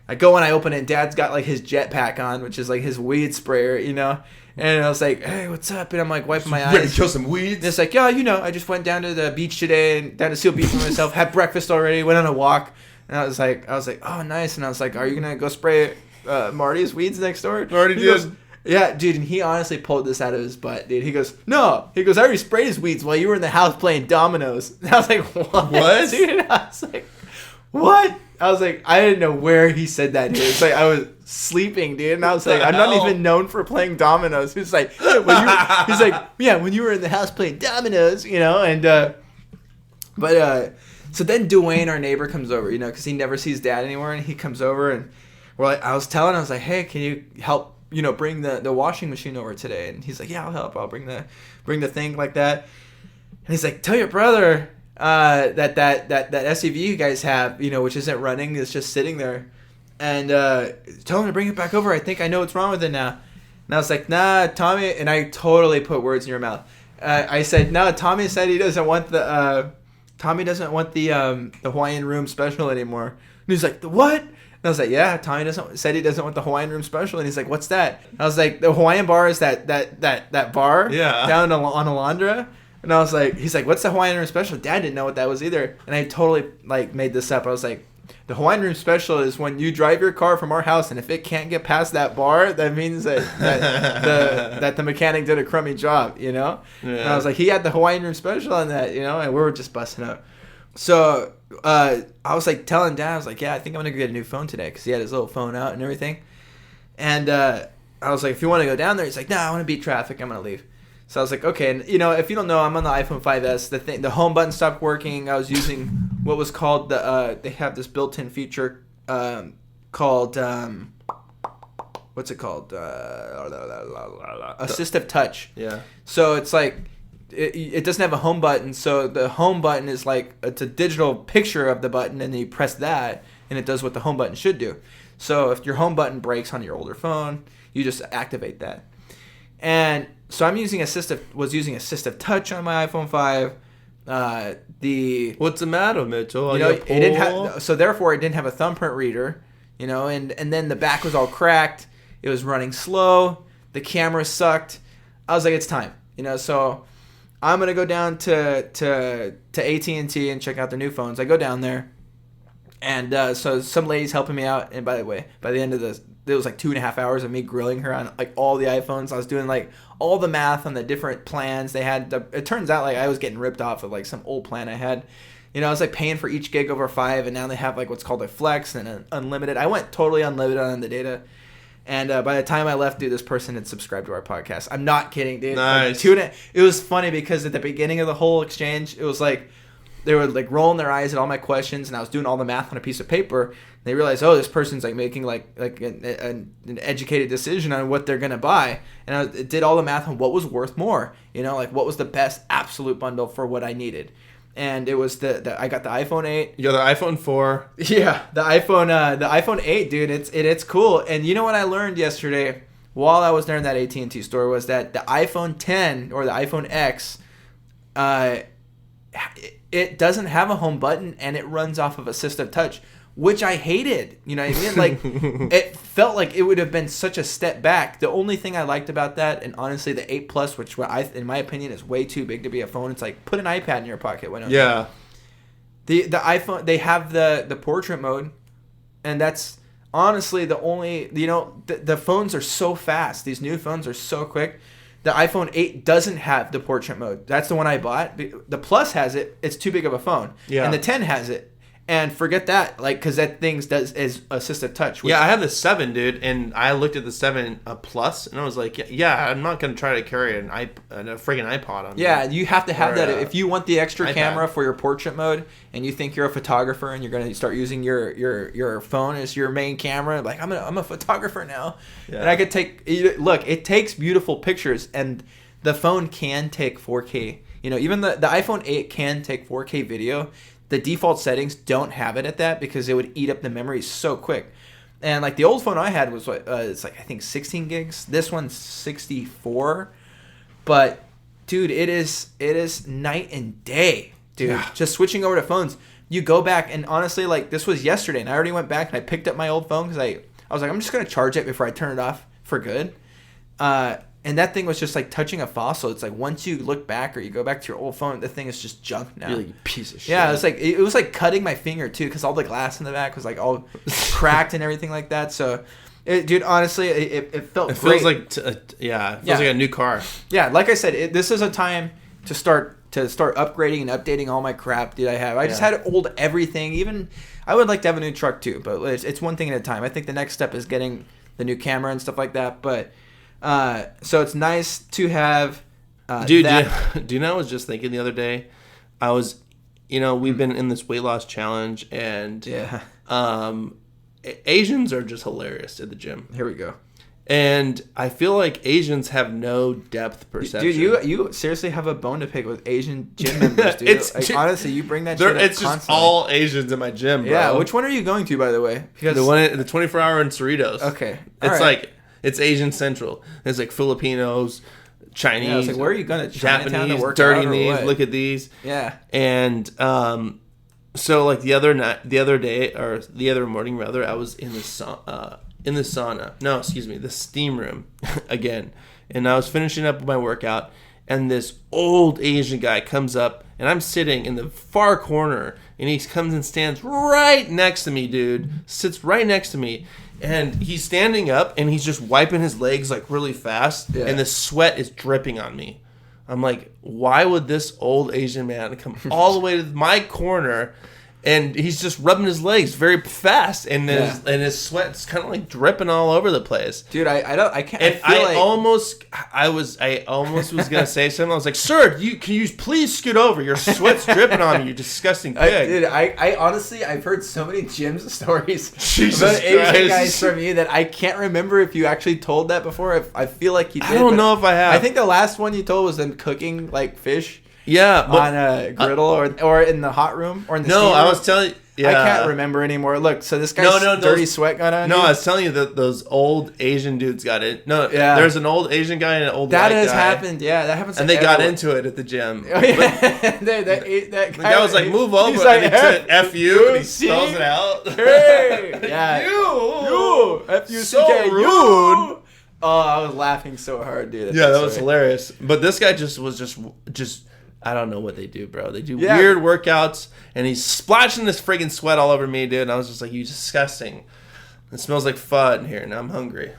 I go and I open it, and Dad's got, like, his jetpack on, which is, like, his weed sprayer, you know? And I was like, hey, what's up? And I'm, like, wiping my eyes. Ready to kill some weeds? And it's like, yeah, you know, I just went down to the beach today and down to Seal Beach for myself, had breakfast already, went on a walk. And I was like, oh, nice. And I was like, are you going to go spray Marty's weeds next door? Already did. Goes, yeah, dude, and he honestly pulled this out of his butt, dude. He goes, no. He goes, I already sprayed his weeds while you were in the house playing dominoes. And I was like, what? Dude, I was like, what? I was like, I didn't know where he said that, dude. It's like I was sleeping, dude, and I was like, I'm not even known for playing dominoes. He's like, yeah, when you were in the house playing dominoes, you know, and so then Dwayne, our neighbor, comes over, you know, because he never sees Dad anymore, and he comes over, and we're like, I was like, hey, can you help, you know, bring the washing machine over today? And he's like, yeah, I'll help. I'll bring the thing like that. And he's like, tell your brother. That SUV you guys have, you know, which isn't running, is just sitting there, and tell him to bring it back over. I think I know what's wrong with it now. And I was like, nah, Tommy, and I totally put words in your mouth. I said, no, Tommy said he doesn't want the Hawaiian room special anymore. And he's like, the what? And I was like, yeah, Tommy said he doesn't want the Hawaiian room special. And he's like, what's that? I was like, the Hawaiian bar is that bar down on Alondra. And I was like, he's like, what's the Hawaiian room special? Dad didn't know what that was either. And I totally, like, made this up. I was like, the Hawaiian room special is when you drive your car from our house, and if it can't get past that bar, that means that the mechanic did a crummy job, you know? Yeah. And I was like, he had the Hawaiian room special on that, you know? And we were just busting up. So I was, like, telling Dad, I was like, yeah, I think I'm going to get a new phone today, because he had his little phone out and everything. And I was like, if you want to go down there, he's like, nah, I want to beat traffic. I'm going to leave. So I was like, okay, and you know, if you don't know, I'm on the iPhone 5S. The home button stopped working. I was using what was called they have this built-in feature called what's it called? Assistive touch. Yeah. So it's like it doesn't have a home button. So the home button is like it's a digital picture of the button, and then you press that, and it does what the home button should do. So if your home button breaks on your older phone, you just activate that. And so I'm using assistive touch on my iPhone 5. What's the matter, Mitchell? You know, it didn't have, so therefore it didn't have a thumbprint reader. You know, and then the back was all cracked. It was running slow. The camera sucked. I was like, it's time. You know, so I'm gonna go down to AT&T and check out the new phones. I go down there, and so some lady's helping me out. And by the way, by the end of this, it was like 2.5 hours of me grilling her on like all the iPhones. I was doing like all the math on the different plans they had. It turns out like I was getting ripped off of like some old plan I had. You know, I was like paying for each gig over 5, and now they have like what's called a flex and an unlimited. I went totally unlimited on the data. And by the time I left, dude, this person had subscribed to our podcast. I'm not kidding, dude. Nice. Like, it was funny because at the beginning of the whole exchange, it was like they were like rolling their eyes at all my questions, and I was doing all the math on a piece of paper. They realized, oh, this person's like making like an educated decision on what they're gonna buy, and I did all the math on what was worth more. You know, like what was the best absolute bundle for what I needed, and it was I got the iPhone 8. You got the iPhone 4. Yeah, the iPhone 8, dude. It's cool. And you know what I learned yesterday while I was there in that AT&T store was that the iPhone 10 or the iPhone X, it doesn't have a home button, and it runs off of assistive touch, which I hated. You know what I mean? Like, it felt like it would have been such a step back. The only thing I liked about that, and honestly, the 8 Plus, which in my opinion is way too big to be a phone. It's like, put an iPad in your pocket. Why don't yeah. The iPhone, they have the portrait mode, and that's honestly the only, you know, the phones are so fast. These new phones are so quick. The iPhone 8 doesn't have the portrait mode. That's the one I bought. The Plus has it. It's too big of a phone. Yeah. And the 10 has it. And forget that, like, because that thing is assistive touch. Yeah, I have the 7, dude, and I looked at the 7 Plus, and I was like, yeah, I'm not gonna try to carry a friggin' iPod on. Yeah, you have to have that if you want the extra iPad. camera for your portrait mode, and you think you're a photographer, and you're gonna start using your phone as your main camera. Like, I'm a photographer now, and I could look. It takes beautiful pictures, and the phone can take 4K. You know, even the iPhone 8 can take 4K video. The default settings don't have it at that because it would eat up the memory so quick. And like the old phone I had was it's like I think 16 gigs. This one's 64. But dude, it is night and day, dude. Yeah. Just switching over to phones. You go back and honestly, like this was yesterday, and I already went back and I picked up my old phone because I was like, I'm just gonna charge it before I turn it off for good. And that thing was just like touching a fossil. It's like once you look back or you go back to your old phone, the thing is just junk now. You're like a piece of shit. Yeah, it was like cutting my finger too because all the glass in the back was like all cracked and everything like that. So, dude, honestly, it felt. It feels like it feels like a new car. Yeah, like I said, this is a time to start upgrading and updating all my crap, dude. I just had old everything. Even I would like to have a new truck too, but it's one thing at a time. I think the next step is getting the new camera and stuff like that, but. So it's nice to have dude, that. Do you know, I was just thinking the other day, we've been in this weight loss challenge, and Asians are just hilarious at the gym. Here we go. And I feel like Asians have no depth perception. Dude, you seriously have a bone to pick with Asian gym members, dude. Honestly, you bring that shit up It's constantly. just all Asians in my gym, bro. Yeah, which one are you going to, by the way? Because the one in the 24-hour in Cerritos. Okay. It's Asian Central. There's like Filipinos, Chinese. Yeah, I was like, where are you going to Chinatown Japanese, to work dirty out or knees. what? Look at these. Yeah. And so like the other morning rather, I was in the sauna. No, excuse me, the steam room again. And I was finishing up my workout, and this old Asian guy comes up, and I'm sitting in the far corner, and he comes and stands right next to me, dude. Sits right next to me. And he's standing up, and he's just wiping his legs like really fast, and the sweat is dripping on me. I'm like, why would this old Asian man come all the way to my corner, and he's just rubbing his legs very fast, and his sweat's kind of like dripping all over the place. Dude, I can't. And I almost was gonna say something. I was like, "Sir, can you please scoot over? Your sweat's dripping on me. You disgusting pig." Dude, I honestly, I've heard so many gym stories Jesus about Asian Christ. guys from you that I can't remember if you actually told that before. I feel like you did. I don't know if I have. I think the last one you told was them cooking like fish. Yeah, on a griddle or in the hot room or in the steam room. I was telling you. Yeah. I can't remember anymore. Look, so this guy's dirty sweat got on. No, you? I was telling you that those old Asian dudes got it. No, there's an old Asian guy and an old white guy. That has happened. Yeah, that happens. And they got into it at the gym. Oh, yeah. that guy was like, "Move over." He's like, and he said, "F you," and he spells it out. Hey, yeah, you, F-U-C-K, so rude. You. Oh, I was laughing so hard, dude. Yeah, that was hilarious. But this guy just. I don't know what they do, bro. They do weird workouts, and he's splashing this friggin' sweat all over me, dude. And I was just like, "You disgusting! It smells like pho in here, and I'm hungry."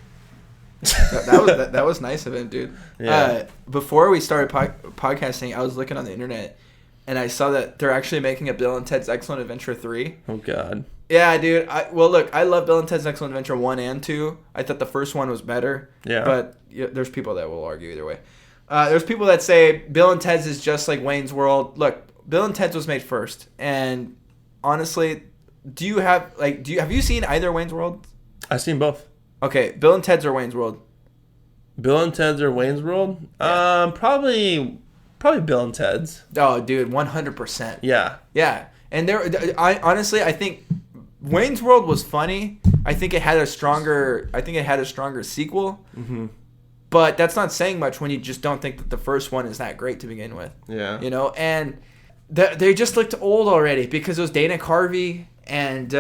that was nice of him, dude. Yeah. Before we started podcasting, I was looking on the internet, and I saw that they're actually making a Bill and Ted's Excellent Adventure 3. Oh God. Yeah, dude. Look, I love Bill and Ted's Excellent Adventure 1 and 2. I thought the first one was better. Yeah. But there's people that will argue either way. There's people that say Bill and Ted's is just like Wane's World. Look, Bill and Ted's was made first, and honestly, have you seen either Wane's World? I've seen both. Okay, Bill and Ted's or Wane's World? Bill and Ted's or Wane's World? Yeah. Probably Bill and Ted's. Oh, dude, 100%. Yeah. Yeah, and I think Wane's World was funny. I think it had a stronger sequel. Mm-hmm. But that's not saying much when you just don't think that the first one is that great to begin with. Yeah. You know, and they just looked old already because it was Dana Carvey and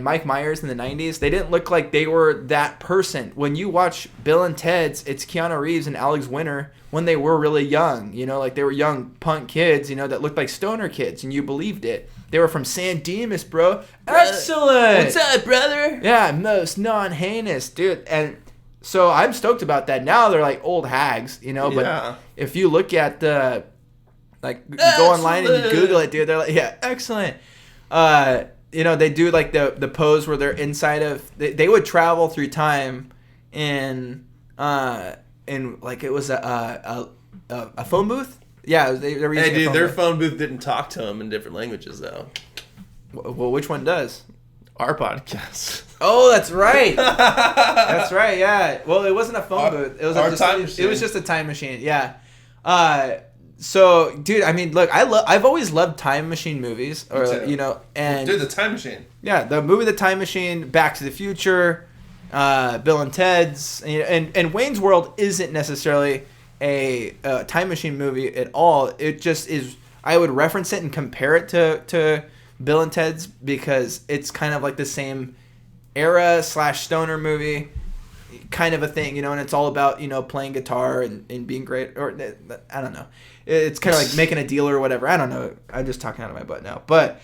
Mike Myers in the 90s. They didn't look like they were that person. When you watch Bill and Ted's, it's Keanu Reeves and Alex Winter when they were really young. You know, like they were young punk kids, you know, that looked like stoner kids, and you believed it. They were from San Dimas, bro. Excellent. What's up, brother? Yeah, most non-heinous, dude. And so I'm stoked about that. Now they're like old hags, you know. But if you look at go online and you Google it, dude, they're like, yeah, excellent. They do like the pose where they're inside of. They would travel through time in like it was a phone booth. Yeah, they were using Hey, dude, their phone booth didn't talk to them in different languages though. Well, which one does? Our podcast. Oh, that's right. That's right. Yeah. Well, it wasn't a phone booth. It was time machine. It was just a time machine. Yeah. So, dude, I mean, look, I've always loved time machine movies, and dude, the time machine. Yeah, the movie The Time Machine, Back to the Future, Bill and Ted's, and Wane's World isn't necessarily a time machine movie at all. It just is. I would reference it and compare it to Bill and Ted's because it's kind of like the same era / stoner movie kind of a thing, and it's all about, playing guitar and being great, or I don't know. It's kind of like making a deal or whatever. I don't know. I'm just talking out of my butt now. But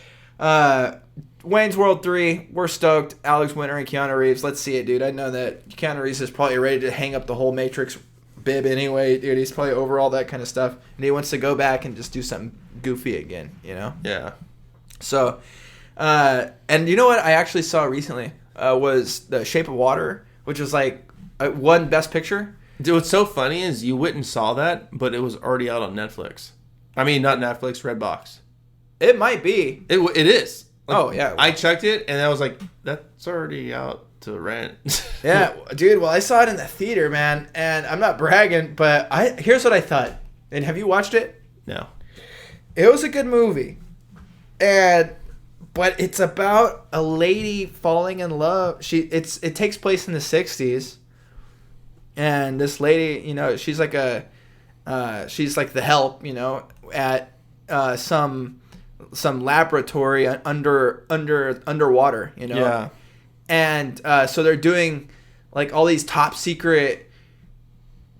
Wane's World 3, we're stoked. Alex Winter and Keanu Reeves. Let's see it, dude. I know that Keanu Reeves is probably ready to hang up the whole Matrix bib anyway, dude. He's probably over all that kind of stuff. And he wants to go back and just do something goofy again, Yeah. So, and you know what I actually saw recently was The Shape of Water, which was like won Best Picture. Dude, what's so funny is you went and saw that, but it was already out on Netflix. I mean, not Netflix, Redbox. It might be. It is. Like, oh, yeah. I checked it, and I was like, that's already out to rent. Yeah, dude, well, I saw it in the theater, man, and I'm not bragging, but here's what I thought. And have you watched it? No. It was a good movie. But it's about a lady falling in love. It takes place in the 60s. And this lady, she's like she's like the help, at some laboratory underwater, Yeah. And so they're doing like all these top secret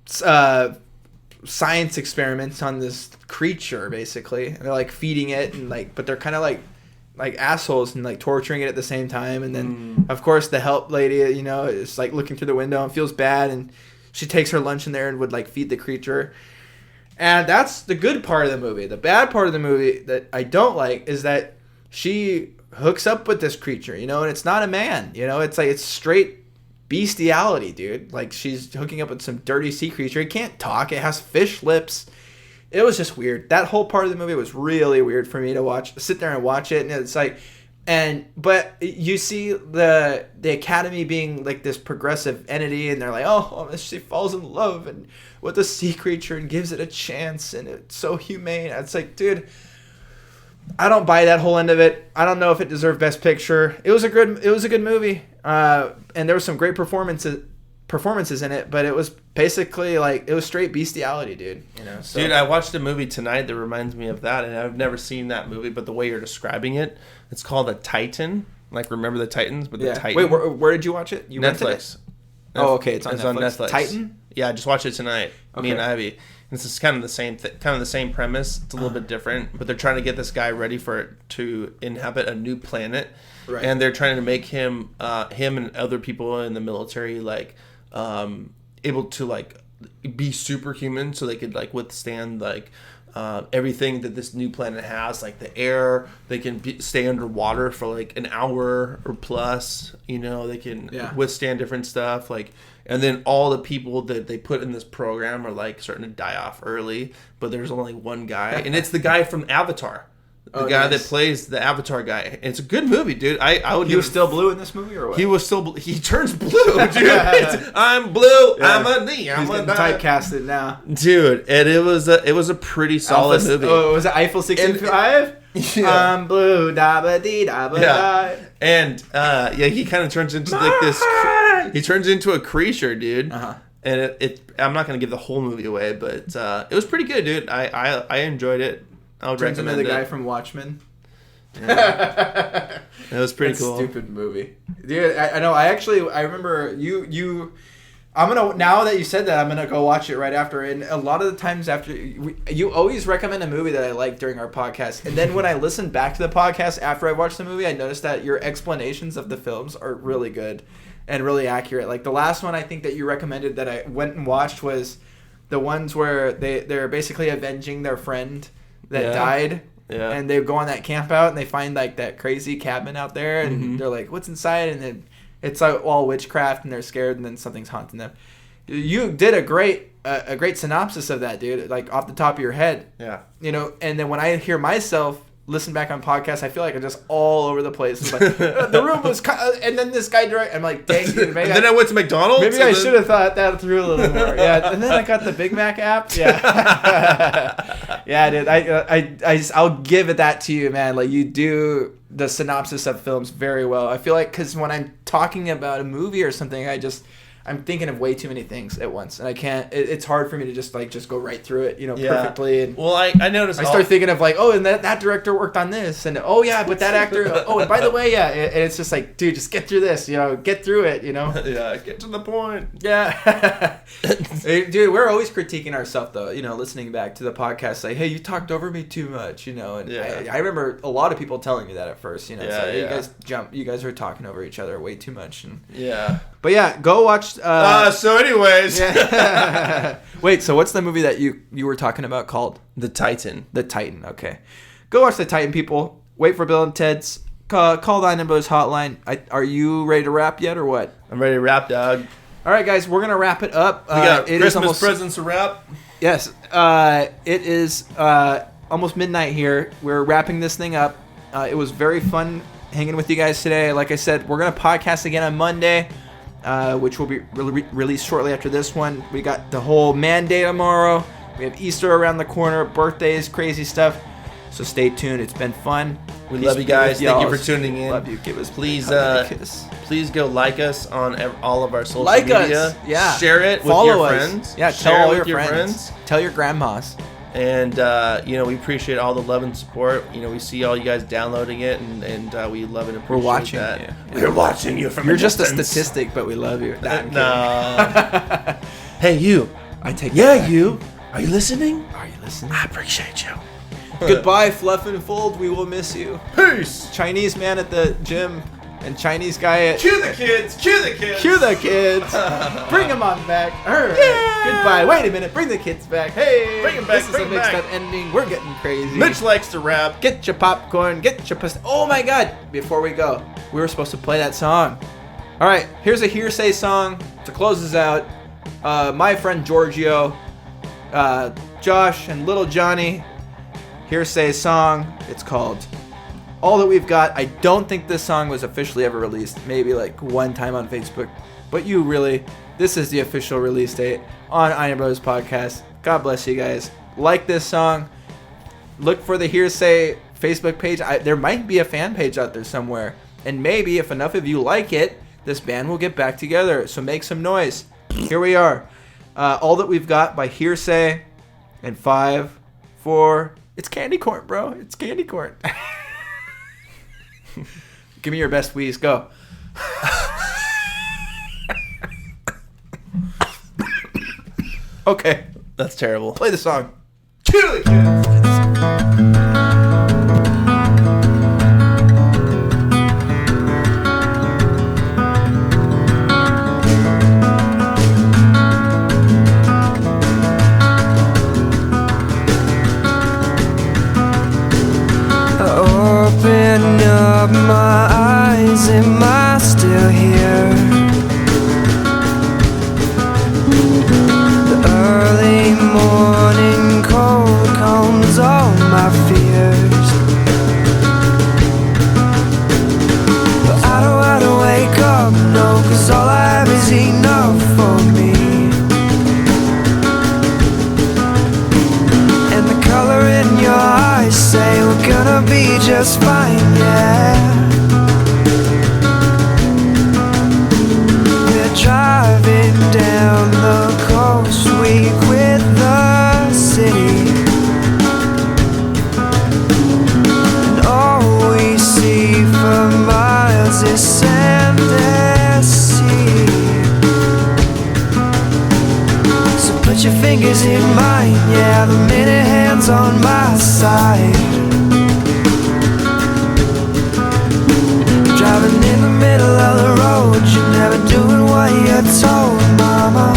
science experiments on this creature, basically. And they're like feeding it and but they're kind of like assholes and like torturing it at the same time. And then of course the help lady, is like looking through the window and feels bad, and she takes her lunch in there and would like feed the creature. And that's the good part of the movie. The bad part of the movie that I don't like is that she hooks up with this creature, and it's not a man, it's like it's straight bestiality, dude. Like she's hooking up with some dirty sea creature. It can't talk. It has fish lips. It was just weird. That whole part of the movie was really weird for me to sit there and watch it. And it's like, but you see the Academy being like this progressive entity, and they're like, oh, she falls in love and with a sea creature and gives it a chance, and it's so humane. It's like, dude, I don't buy that whole end of it. I don't know if it deserved Best Picture. It was a good movie, and there were some great performances in it, but it was basically like it was straight bestiality, dude. So. Dude, I watched a movie tonight that reminds me of that, and I've never seen that movie, but the way you're describing it, it's called a Titan. Like, remember the Titans, but the Titan. Wait, where did you watch it? You Netflix. Oh, okay, it's on Netflix. Titan. Yeah, I just watched it tonight. Okay. Me and Ivy. This is kind of the same premise. It's a little bit different, but they're trying to get this guy ready to inhabit a new planet, right. And they're trying to make him and other people in the military able to be superhuman, so they could withstand everything that this new planet has, like the air. They can stay underwater for an hour or plus. They can withstand different stuff. And then all the people that they put in this program are starting to die off early. But there's only one guy, and it's the guy from Avatar. The guy that plays the Avatar guy. It's a good movie, dude. He was still blue in this movie, or what? He was still. He turns blue, dude. I'm blue. Yeah. I'm a D. He's getting typecasted now, dude. And it was a pretty solid movie. Oh, was it Eiffel 65? Yeah. I'm blue, da ba dee da ba da. And he kind of turns into this. He turns into a creature, dude. Uh-huh. And I'm not gonna give the whole movie away, but it was pretty good, dude. I enjoyed it. I would turns recommend into the it. guy from Watchmen. Yeah. It was pretty cool. Stupid movie, dude. I know. I remember you. I'm gonna, now that you said that, I'm gonna go watch it right after. And a lot of the times after, you always recommend a movie that I like during our podcast, and then when I listen back to the podcast after I watch the movie, I notice that your explanations of the films are really good and really accurate. Like the last one I think that you recommended that I went and watched was the ones where they're basically avenging their friend that died, Yeah. And they go on that camp out and they find like that crazy cabin out there and they're like, what's inside? And then it's like all witchcraft and they're scared and then something's haunting them. You did a great synopsis of that, dude, like off the top of your head. Yeah. You know, and then when I hear myself listen back on podcasts, I feel like I'm just all over the place. It's like, the room was, and then this guy direct. I'm like, dang, dude, maybe then I went to McDonald's. Maybe I should have thought that through a little more. Yeah, and then I got the Big Mac app. Yeah, yeah, dude. I'll give it that to you, man. Like you do the synopsis of films very well. I feel like because when I'm talking about a movie or something, I'm thinking of way too many things at once, and I can't. It's hard for me to just go right through it, perfectly. And well, I noticed. I start thinking of like, oh, and that director worked on this, and oh yeah, but that actor. Oh, and by the way, yeah, and it's just like, dude, just get through this, get through it, Yeah, get to the point. Yeah, dude, we're always critiquing ourselves though, listening back to the podcast, like, hey, you talked over me too much, and I remember a lot of people telling me that at first, you guys are talking over each other way too much, and but yeah, go watch. So anyways. Yeah. Wait, so what's the movie that you were talking about called? The Titan. The Titan, okay. Go watch The Titan, people. Wait for Bill and Ted's. Call the Eynon Brothers hotline. Are you ready to wrap yet or what? I'm ready to wrap, dog. All right, guys, we're going to wrap it up. We got Christmas presents to wrap. Yes. It is almost midnight here. We're wrapping this thing up. It was very fun hanging with you guys today. Like I said, we're going to podcast again on Monday. Which will be released shortly after this one. We got the whole Man Day tomorrow. We have Easter around the corner, birthdays, crazy stuff. So stay tuned. It's been fun. We love you guys. Thank you for tuning in. Love you. Give us please go like us on all of our social media. Us. Yeah. Share it Follow with your us. friends. Yeah. Share tell all with your friends. Tell your grandmas. And we appreciate all the love and support. We see all you guys downloading it, and we love and appreciate We're watching that. you. We're watching you from. You're just a statistic, but we love you. No. Hey, you. I take. Yeah, you. Are you listening? Are you listening? I appreciate you. Goodbye, Fluff N Fold. We will miss you. Peace. Chinese man at the gym. And Chinese guy at... Cue the kids! Cue the kids! Cue the kids! Bring them on back. All right. Yeah. Goodbye. Wait a minute. Bring the kids back. Hey! Bring them back. This is a mixed up ending. We're getting crazy. Mitch likes to rap. Get your popcorn. Get your... Oh, my God. Before we go, we were supposed to play that song. All right. Here's a Hearsay song to close us out. My friend Giorgio, Josh, and little Johnny. Hearsay song. It's called... All That We've Got. I don't think this song was officially ever released. Maybe like one time on Facebook. But this is the official release date on Eynon Brothers Podcast. God bless you guys. Like this song. Look for the Hearsay Facebook page. There might be a fan page out there somewhere. And maybe if enough of you like it, this band will get back together. So make some noise. Here we are. All That We've Got by Hearsay. And 5, 4... It's candy corn, bro. It's candy corn. Give me your best wheeze. Go. Okay. That's terrible. Play the song. Cue the kids. Open up my eyes, am I still here? The early morning cold calms all my fears, but I don't want to wake up, no, 'cause all I have is enough for me. And the color in your eyes say we're gonna be just fine, yeah. We're driving down the coast, we quit the city, and all we see for miles is sand and sea. So put your fingers in mine, yeah, the minute hand's on my side. Driving in the middle of the road, you're never doing what you're told, mama.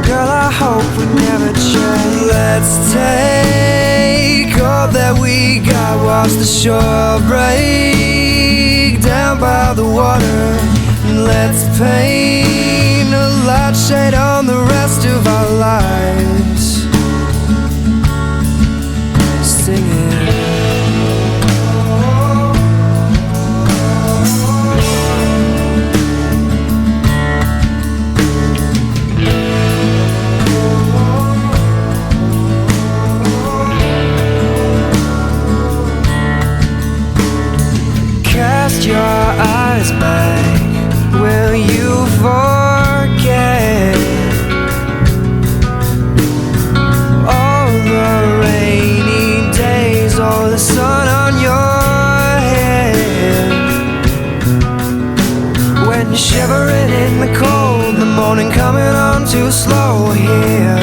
Girl, I hope we never change. Let's take all that we got. Watch the shore break down by the water. And let's paint a light shade on the rest of our lives. Singing. Cast your eyes back. Will you forget all the rainy days or the sun on your head? When you're shivering in the cold, the morning coming on too slow here.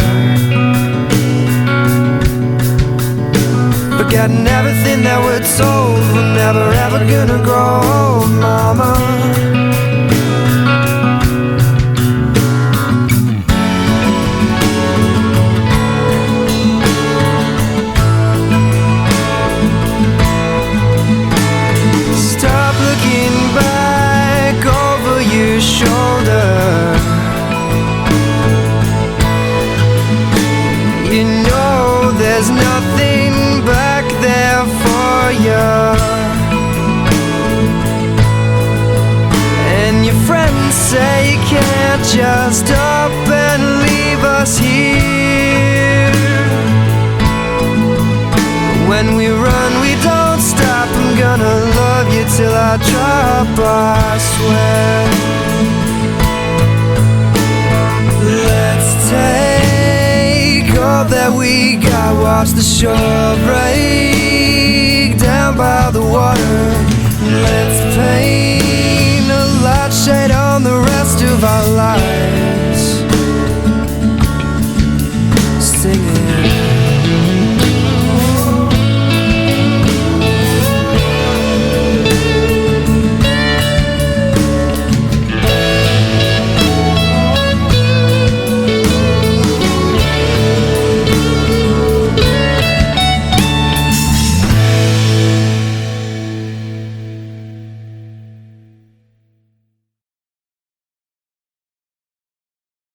Forgetting everything that we're told, we're never ever gonna grow old, mama. Stop looking back over your shoulder. You know there's nothing back there for you. And your friends say you can't just up and leave us here. When we run, we don't stop. I'm gonna love you till I drop, I swear. Let's take all that we got. Watch the shore break down by the water. Let's paint a light shade on the rest of our lives.